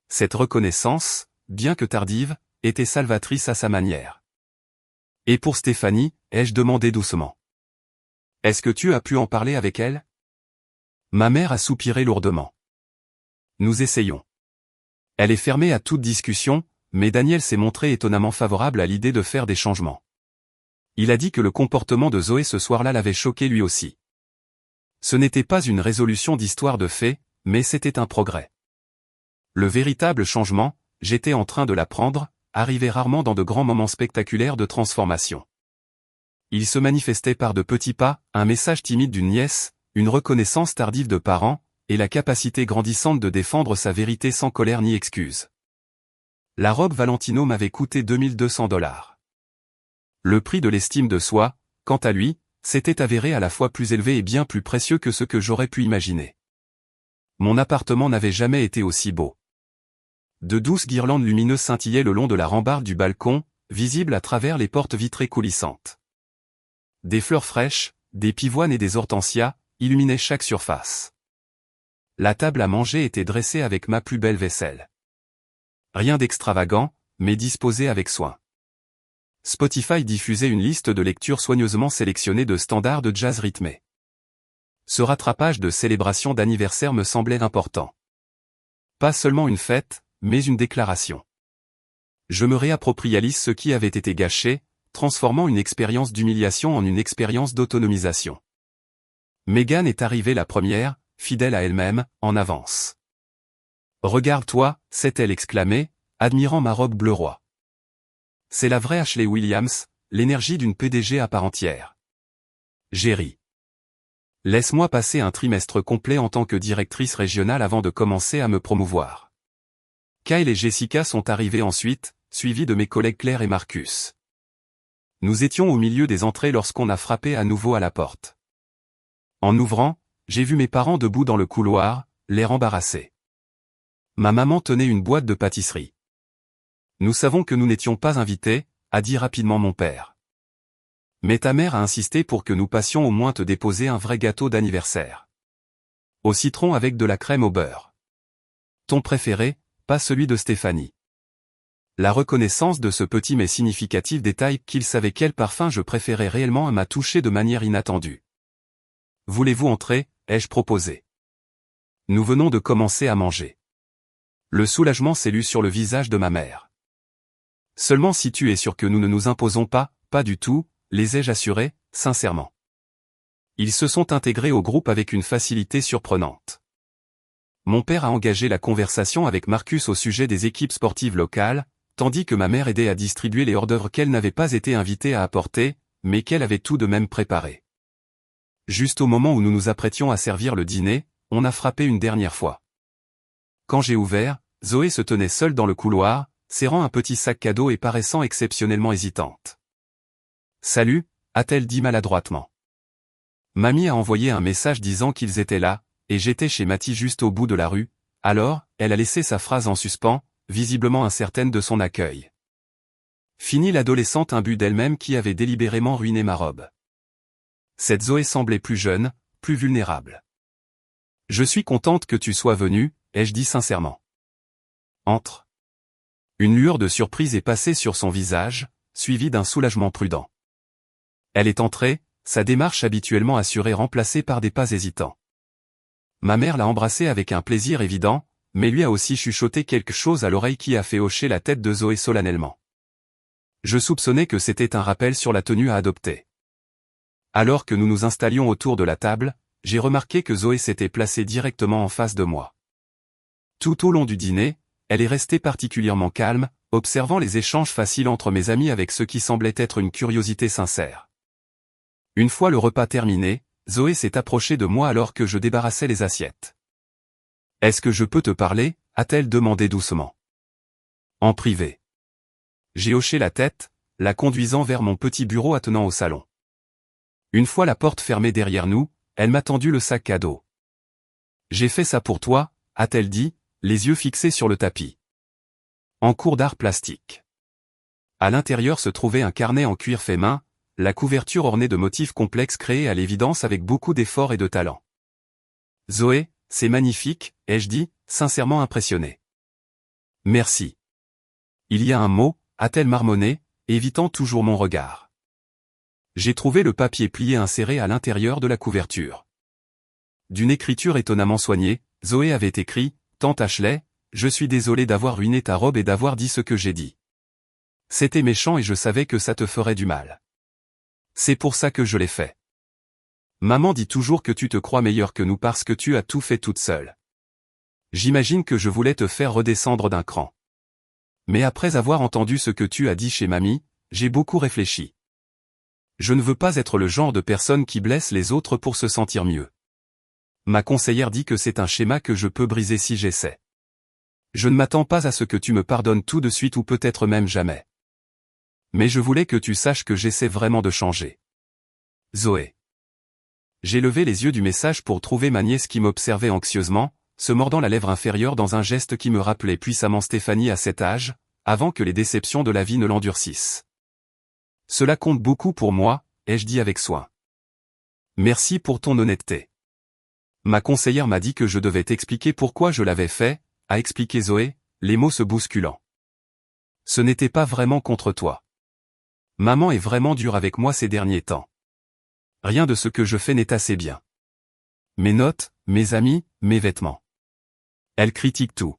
Cette reconnaissance, bien que tardive, était salvatrice à sa manière. Et pour Stéphanie, ai-je demandé doucement. Est-ce que tu as pu en parler avec elle? Ma mère a soupiré lourdement. Nous essayons. Elle est fermée à toute discussion, mais Daniel s'est montré étonnamment favorable à l'idée de faire des changements. Il a dit que le comportement de Zoé ce soir-là l'avait choqué lui aussi. Ce n'était pas une résolution d'histoire de fait, mais c'était un progrès. Le véritable changement, j'étais en train de l'apprendre, arrivait rarement dans de grands moments spectaculaires de transformation. Il se manifestait par de petits pas, un message timide d'une nièce, une reconnaissance tardive de parents, et la capacité grandissante de défendre sa vérité sans colère ni excuse. La robe Valentino m'avait coûté $2200. Le prix de l'estime de soi, quant à lui, s'était avéré à la fois plus élevé et bien plus précieux que ce que j'aurais pu imaginer. Mon appartement n'avait jamais été aussi beau. De douces guirlandes lumineuses scintillaient le long de la rambarde du balcon, visibles à travers les portes vitrées coulissantes. Des fleurs fraîches, des pivoines et des hortensias, illuminaient chaque surface. La table à manger était dressée avec ma plus belle vaisselle. Rien d'extravagant, mais disposé avec soin. Spotify diffusait une liste de lectures soigneusement sélectionnées de standards de jazz rythmé. Ce rattrapage de célébration d'anniversaire me semblait important. Pas seulement une fête, mais une déclaration. Je me réapproprialise ce qui avait été gâché, transformant une expérience d'humiliation en une expérience d'autonomisation. Megan est arrivée la première, fidèle à elle-même, en avance. Regarde-toi, s'est-elle exclamée, admirant ma robe bleu roi. C'est la vraie Ashley Williams, l'énergie d'une PDG à part entière. J'ai ri. Laisse-moi passer un trimestre complet en tant que directrice régionale avant de commencer à me promouvoir. Kyle et Jessica sont arrivés ensuite, suivis de mes collègues Claire et Marcus. Nous étions au milieu des entrées lorsqu'on a frappé à nouveau à la porte. En ouvrant, j'ai vu mes parents debout dans le couloir, l'air embarrassés. Ma maman tenait une boîte de pâtisserie. Nous savons que nous n'étions pas invités, a dit rapidement mon père. Mais ta mère a insisté pour que nous passions au moins te déposer un vrai gâteau d'anniversaire. Au citron avec de la crème au beurre. Ton préféré, pas celui de Stéphanie. La reconnaissance de ce petit mais significatif détail qu'il savait quel parfum je préférais réellement m'a touché de manière inattendue. Voulez-vous entrer, ai-je proposé. Nous venons de commencer à manger. Le soulagement s'élut sur le visage de ma mère. Seulement si tu es sûr que nous ne nous imposons pas, pas du tout, les ai-je assurés, sincèrement. Ils se sont intégrés au groupe avec une facilité surprenante. Mon père a engagé la conversation avec Marcus au sujet des équipes sportives locales, tandis que ma mère aidait à distribuer les hors-d'œuvre qu'elle n'avait pas été invitée à apporter, mais qu'elle avait tout de même préparé. Juste au moment où nous nous apprêtions à servir le dîner, on a frappé une dernière fois. Quand j'ai ouvert, Zoé se tenait seule dans le couloir, serrant un petit sac cadeau et paraissant exceptionnellement hésitante. « Salut », a-t-elle dit maladroitement. Mamie a envoyé un message disant qu'ils étaient là, et j'étais chez Mathie juste au bout de la rue, alors, elle a laissé sa phrase en suspens, visiblement incertaine de son accueil. Fini l'adolescente imbue d'elle-même qui avait délibérément ruiné ma robe. Cette Zoé semblait plus jeune, plus vulnérable. « Je suis contente que tu sois venue », ai-je dit sincèrement. « Entre. » Une lueur de surprise est passée sur son visage, suivie d'un soulagement prudent. Elle est entrée, sa démarche habituellement assurée remplacée par des pas hésitants. Ma mère l'a embrassée avec un plaisir évident, mais lui a aussi chuchoté quelque chose à l'oreille qui a fait hocher la tête de Zoé solennellement. Je soupçonnais que c'était un rappel sur la tenue à adopter. Alors que nous nous installions autour de la table, j'ai remarqué que Zoé s'était placée directement en face de moi. Tout au long du dîner, elle est restée particulièrement calme, observant les échanges faciles entre mes amis avec ce qui semblait être une curiosité sincère. Une fois le repas terminé, Zoé s'est approchée de moi alors que je débarrassais les assiettes. « Est-ce que je peux te parler ?» a-t-elle demandé doucement. « En privé. » J'ai hoché la tête, la conduisant vers mon petit bureau attenant au salon. Une fois la porte fermée derrière nous, elle m'a tendu le sac cadeau. « J'ai fait ça pour toi », a-t-elle dit, les yeux fixés sur le tapis. En cours d'art plastique. À l'intérieur se trouvait un carnet en cuir fait main, la couverture ornée de motifs complexes créés à l'évidence avec beaucoup d'effort et de talent. « Zoé, c'est magnifique », ai-je dit, sincèrement impressionné. « Merci. » Il y a un mot, a-t-elle marmonné, évitant toujours mon regard. J'ai trouvé le papier plié inséré à l'intérieur de la couverture. D'une écriture étonnamment soignée, Zoé avait écrit « Tante Ashley, je suis désolé d'avoir ruiné ta robe et d'avoir dit ce que j'ai dit. C'était méchant et je savais que ça te ferait du mal. C'est pour ça que je l'ai fait. Maman dit toujours que tu te crois meilleure que nous parce que tu as tout fait toute seule. J'imagine que je voulais te faire redescendre d'un cran. Mais après avoir entendu ce que tu as dit chez mamie, j'ai beaucoup réfléchi. Je ne veux pas être le genre de personne qui blesse les autres pour se sentir mieux. Ma conseillère dit que c'est un schéma que je peux briser si j'essaie. Je ne m'attends pas à ce que tu me pardonnes tout de suite ou peut-être même jamais. Mais je voulais que tu saches que j'essaie vraiment de changer. Zoé. J'ai levé les yeux du message pour trouver ma nièce qui m'observait anxieusement, se mordant la lèvre inférieure dans un geste qui me rappelait puissamment Stéphanie à cet âge, avant que les déceptions de la vie ne l'endurcissent. Cela compte beaucoup pour moi, ai-je dit avec soin. Merci pour ton honnêteté. Ma conseillère m'a dit que je devais t'expliquer pourquoi je l'avais fait, a expliqué Zoé, les mots se bousculant. Ce n'était pas vraiment contre toi. Maman est vraiment dure avec moi ces derniers temps. Rien de ce que je fais n'est assez bien. Mes notes, mes amis, mes vêtements. Elle critique tout.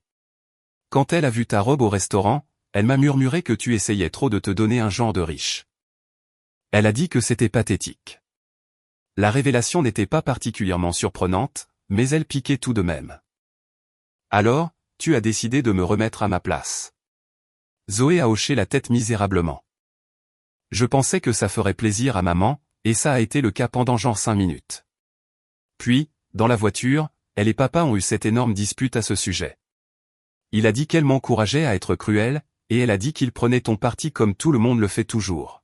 Quand elle a vu ta robe au restaurant, elle m'a murmuré que tu essayais trop de te donner un genre de riche. Elle a dit que c'était pathétique. La révélation n'était pas particulièrement surprenante, mais elle piquait tout de même. Alors, tu as décidé de me remettre à ma place. Zoé a hoché la tête misérablement. Je pensais que ça ferait plaisir à maman, et ça a été le cas pendant genre 5 minutes. Puis, dans la voiture, elle et papa ont eu cette énorme dispute à ce sujet. Il a dit qu'elle m'encourageait à être cruelle, et elle a dit qu'il prenait ton parti comme tout le monde le fait toujours.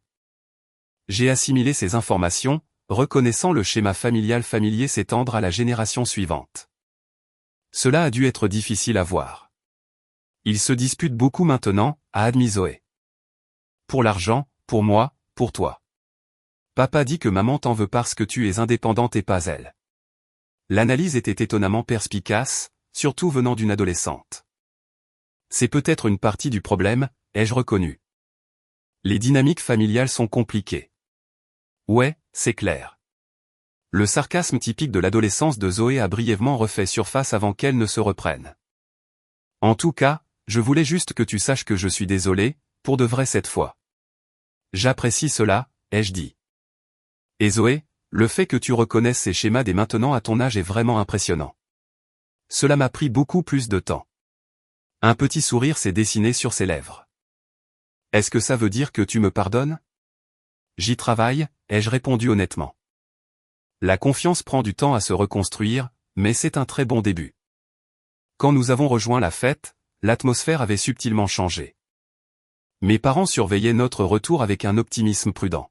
J'ai assimilé ces informations, reconnaissant le schéma familier s'étendre à la génération suivante. Cela a dû être difficile à voir. Ils se disputent beaucoup maintenant, a admis Zoé. Pour l'argent, pour moi, pour toi. Papa dit que maman t'en veut parce que tu es indépendante et pas elle. L'analyse était étonnamment perspicace, surtout venant d'une adolescente. C'est peut-être une partie du problème, ai-je reconnu. Les dynamiques familiales sont compliquées. Ouais, c'est clair. Le sarcasme typique de l'adolescence de Zoé a brièvement refait surface avant qu'elle ne se reprenne. En tout cas, je voulais juste que tu saches que je suis désolé, pour de vrai cette fois. J'apprécie cela, ai-je dit. Et Zoé, le fait que tu reconnaisses ces schémas dès maintenant à ton âge est vraiment impressionnant. Cela m'a pris beaucoup plus de temps. Un petit sourire s'est dessiné sur ses lèvres. Est-ce que ça veut dire que tu me pardonnes? J'y travaille, ai-je répondu honnêtement. La confiance prend du temps à se reconstruire, mais c'est un très bon début. Quand nous avons rejoint la fête, l'atmosphère avait subtilement changé. Mes parents surveillaient notre retour avec un optimisme prudent.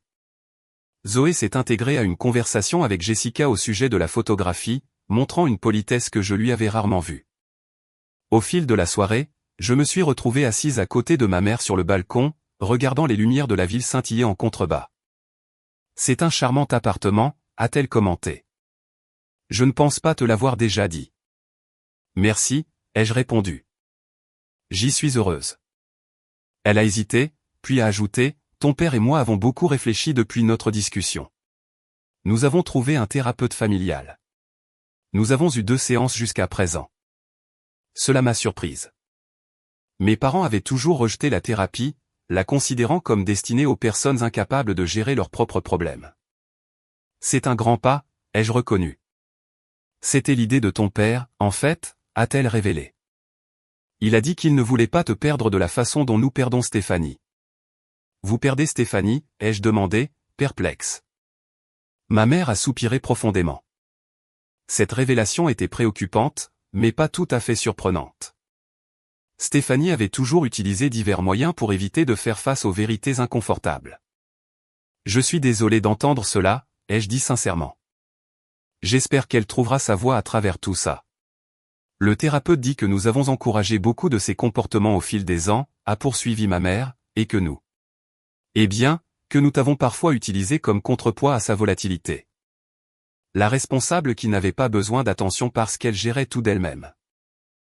Zoé s'est intégrée à une conversation avec Jessica au sujet de la photographie, montrant une politesse que je lui avais rarement vue. Au fil de la soirée, je me suis retrouvée assise à côté de ma mère sur le balcon, regardant les lumières de la ville scintiller en contrebas. C'est un charmant appartement, a-t-elle commenté. Je ne pense pas te l'avoir déjà dit. Merci, ai-je répondu. J'y suis heureuse. Elle a hésité, puis a ajouté, ton père et moi avons beaucoup réfléchi depuis notre discussion. Nous avons trouvé un thérapeute familial. Nous avons eu 2 séances jusqu'à présent. Cela m'a surprise. Mes parents avaient toujours rejeté la thérapie, la considérant comme destinée aux personnes incapables de gérer leurs propres problèmes. C'est un grand pas, ai-je reconnu. C'était l'idée de ton père, en fait, a-t-elle révélé. Il a dit qu'il ne voulait pas te perdre de la façon dont nous perdons Stéphanie. Vous perdez Stéphanie, ai-je demandé, perplexe. Ma mère a soupiré profondément. Cette révélation était préoccupante, mais pas tout à fait surprenante. Stéphanie avait toujours utilisé divers moyens pour éviter de faire face aux vérités inconfortables. Je suis désolé d'entendre cela, ai-je dit sincèrement. J'espère qu'elle trouvera sa voie à travers tout ça. Le thérapeute dit que nous avons encouragé beaucoup de ses comportements au fil des ans, a poursuivi ma mère, et que nous. Eh bien, que nous t'avons parfois utilisé comme contrepoids à sa volatilité. La responsable qui n'avait pas besoin d'attention parce qu'elle gérait tout d'elle-même.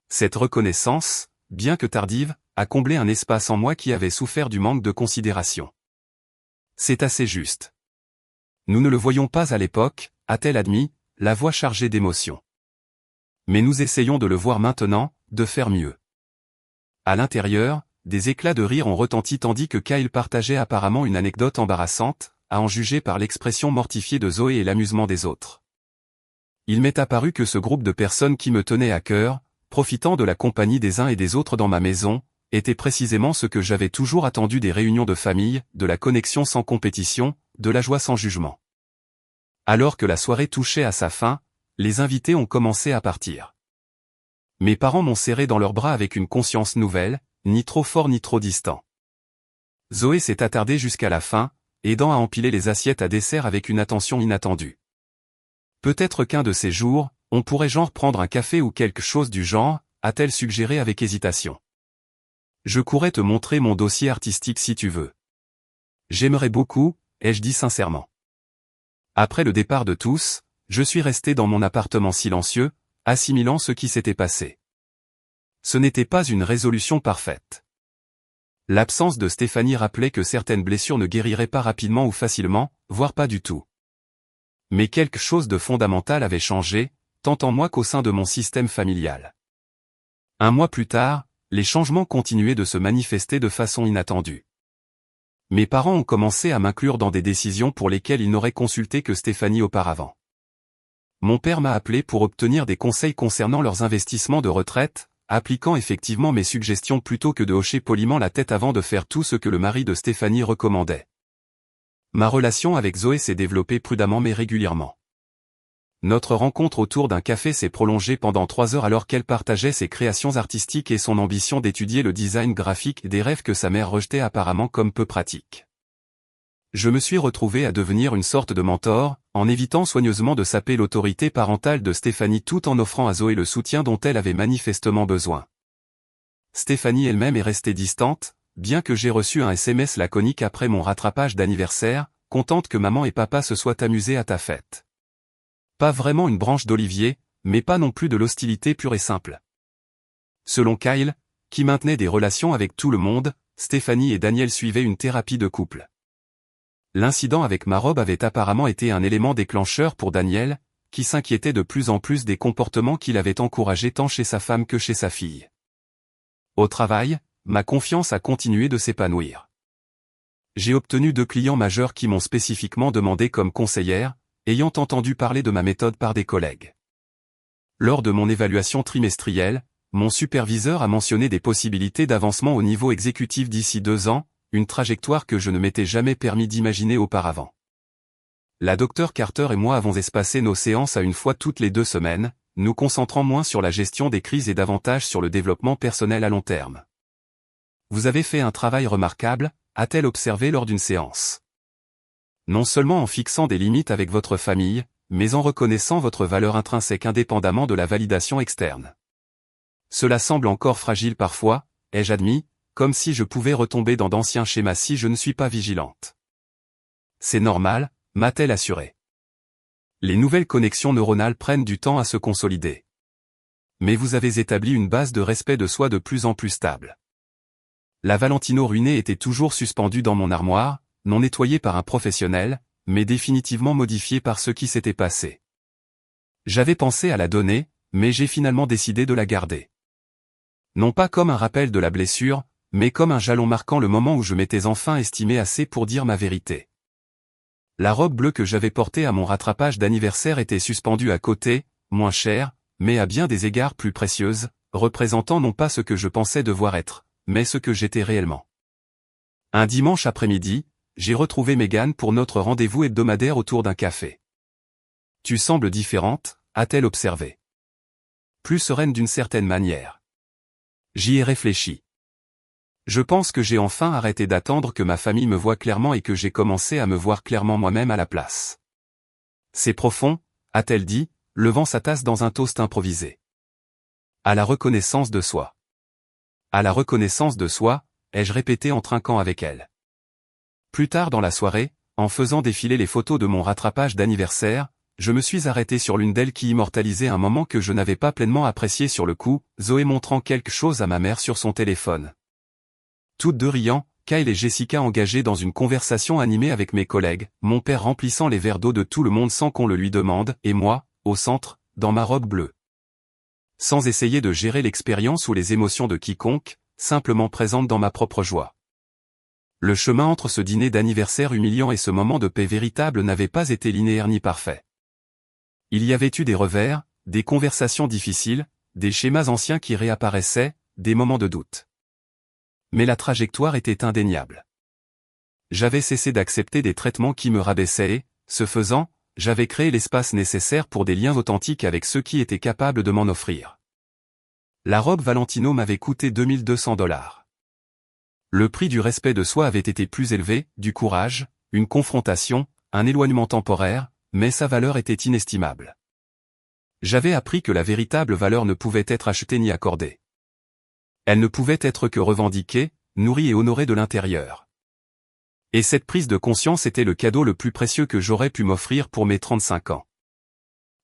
Cette reconnaissance, bien que tardive, a comblé un espace en moi qui avait souffert du manque de considération. C'est assez juste. Nous ne le voyions pas à l'époque, a-t-elle admis, la voix chargée d'émotion. Mais nous essayons de le voir maintenant, de faire mieux. À l'intérieur, des éclats de rire ont retenti tandis que Kyle partageait apparemment une anecdote embarrassante, à en juger par l'expression mortifiée de Zoé et l'amusement des autres. Il m'est apparu que ce groupe de personnes qui me tenaient à cœur, profitant de la compagnie des uns et des autres dans ma maison, était précisément ce que j'avais toujours attendu des réunions de famille, de la connexion sans compétition, de la joie sans jugement. Alors que la soirée touchait à sa fin, les invités ont commencé à partir. Mes parents m'ont serré dans leurs bras avec une conscience nouvelle, ni trop fort ni trop distant. Zoé s'est attardée jusqu'à la fin, aidant à empiler les assiettes à dessert avec une attention inattendue. Peut-être qu'un de ces jours, on pourrait genre prendre un café ou quelque chose du genre, a-t-elle suggéré avec hésitation. Je pourrais te montrer mon dossier artistique si tu veux. J'aimerais beaucoup, ai-je dit sincèrement. Après le départ de tous, je suis resté dans mon appartement silencieux, assimilant ce qui s'était passé. Ce n'était pas une résolution parfaite. L'absence de Stéphanie rappelait que certaines blessures ne guériraient pas rapidement ou facilement, voire pas du tout. Mais quelque chose de fondamental avait changé, tant en moi qu'au sein de mon système familial. Un mois plus tard, les changements continuaient de se manifester de façon inattendue. Mes parents ont commencé à m'inclure dans des décisions pour lesquelles ils n'auraient consulté que Stéphanie auparavant. Mon père m'a appelé pour obtenir des conseils concernant leurs investissements de retraite, appliquant effectivement mes suggestions plutôt que de hocher poliment la tête avant de faire tout ce que le mari de Stéphanie recommandait. Ma relation avec Zoé s'est développée prudemment mais régulièrement. Notre rencontre autour d'un café s'est prolongée pendant 3 heures alors qu'elle partageait ses créations artistiques et son ambition d'étudier le design graphique, des rêves que sa mère rejetait apparemment comme peu pratiques. Je me suis retrouvé à devenir une sorte de mentor, en évitant soigneusement de saper l'autorité parentale de Stéphanie tout en offrant à Zoé le soutien dont elle avait manifestement besoin. Stéphanie elle-même est restée distante, bien que j'ai reçu un SMS laconique après mon rattrapage d'anniversaire, contente que maman et papa se soient amusés à ta fête. Pas vraiment une branche d'olivier, mais pas non plus de l'hostilité pure et simple. Selon Kyle, qui maintenait des relations avec tout le monde, Stéphanie et Daniel suivaient une thérapie de couple. L'incident avec ma robe avait apparemment été un élément déclencheur pour Daniel, qui s'inquiétait de plus en plus des comportements qu'il avait encouragés tant chez sa femme que chez sa fille. Au travail, ma confiance a continué de s'épanouir. J'ai obtenu 2 clients majeurs qui m'ont spécifiquement demandé comme conseillère, ayant entendu parler de ma méthode par des collègues. Lors de mon évaluation trimestrielle, mon superviseur a mentionné des possibilités d'avancement au niveau exécutif d'ici 2 ans, une trajectoire que je ne m'étais jamais permis d'imaginer auparavant. La Dr Carter et moi avons espacé nos séances à une fois toutes les 2 semaines, nous concentrant moins sur la gestion des crises et davantage sur le développement personnel à long terme. Vous avez fait un travail remarquable, a-t-elle observé lors d'une séance. Non seulement en fixant des limites avec votre famille, mais en reconnaissant votre valeur intrinsèque indépendamment de la validation externe. Cela semble encore fragile parfois, ai-je admis, comme si je pouvais retomber dans d'anciens schémas si je ne suis pas vigilante. C'est normal, m'a-t-elle assuré. Les nouvelles connexions neuronales prennent du temps à se consolider. Mais vous avez établi une base de respect de soi de plus en plus stable. La Valentino ruinée était toujours suspendue dans mon armoire, non nettoyée par un professionnel, mais définitivement modifiée par ce qui s'était passé. J'avais pensé à la donner, mais j'ai finalement décidé de la garder. Non pas comme un rappel de la blessure, mais comme un jalon marquant le moment où je m'étais enfin estimé assez pour dire ma vérité. La robe bleue que j'avais portée à mon rattrapage d'anniversaire était suspendue à côté, moins chère, mais à bien des égards plus précieuse, représentant non pas ce que je pensais devoir être, mais ce que j'étais réellement. Un dimanche après-midi, j'ai retrouvé Megan pour notre rendez-vous hebdomadaire autour d'un café. Tu sembles différente, a-t-elle observé. Plus sereine d'une certaine manière. J'y ai réfléchi. Je pense que j'ai enfin arrêté d'attendre que ma famille me voie clairement et que j'ai commencé à me voir clairement moi-même à la place. C'est profond, a-t-elle dit, levant sa tasse dans un toast improvisé. À la reconnaissance de soi. À la reconnaissance de soi, ai-je répété en trinquant avec elle. Plus tard dans la soirée, en faisant défiler les photos de mon rattrapage d'anniversaire, je me suis arrêté sur l'une d'elles qui immortalisait un moment que je n'avais pas pleinement apprécié sur le coup, Zoé montrant quelque chose à ma mère sur son téléphone. Toutes deux riant, Kyle et Jessica engagés dans une conversation animée avec mes collègues, mon père remplissant les verres d'eau de tout le monde sans qu'on le lui demande, et moi, au centre, dans ma robe bleue. Sans essayer de gérer l'expérience ou les émotions de quiconque, simplement présente dans ma propre joie. Le chemin entre ce dîner d'anniversaire humiliant et ce moment de paix véritable n'avait pas été linéaire ni parfait. Il y avait eu des revers, des conversations difficiles, des schémas anciens qui réapparaissaient, des moments de doute. Mais la trajectoire était indéniable. J'avais cessé d'accepter des traitements qui me rabaissaient et, ce faisant, j'avais créé l'espace nécessaire pour des liens authentiques avec ceux qui étaient capables de m'en offrir. La robe Valentino m'avait coûté $2200. Le prix du respect de soi avait été plus élevé, du courage, une confrontation, un éloignement temporaire, mais sa valeur était inestimable. J'avais appris que la véritable valeur ne pouvait être achetée ni accordée. Elle ne pouvait être que revendiquée, nourrie et honorée de l'intérieur. Et cette prise de conscience était le cadeau le plus précieux que j'aurais pu m'offrir pour mes 35 ans.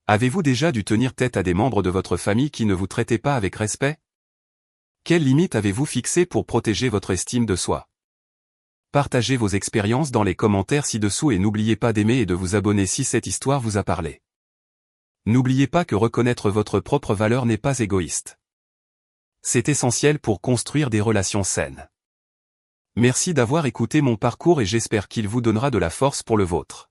Avez-vous déjà dû tenir tête à des membres de votre famille qui ne vous traitaient pas avec respect? Quelles limites avez-vous fixées pour protéger votre estime de soi? Partagez vos expériences dans les commentaires ci-dessous et n'oubliez pas d'aimer et de vous abonner si cette histoire vous a parlé. N'oubliez pas que reconnaître votre propre valeur n'est pas égoïste. C'est essentiel pour construire des relations saines. Merci d'avoir écouté mon parcours et j'espère qu'il vous donnera de la force pour le vôtre.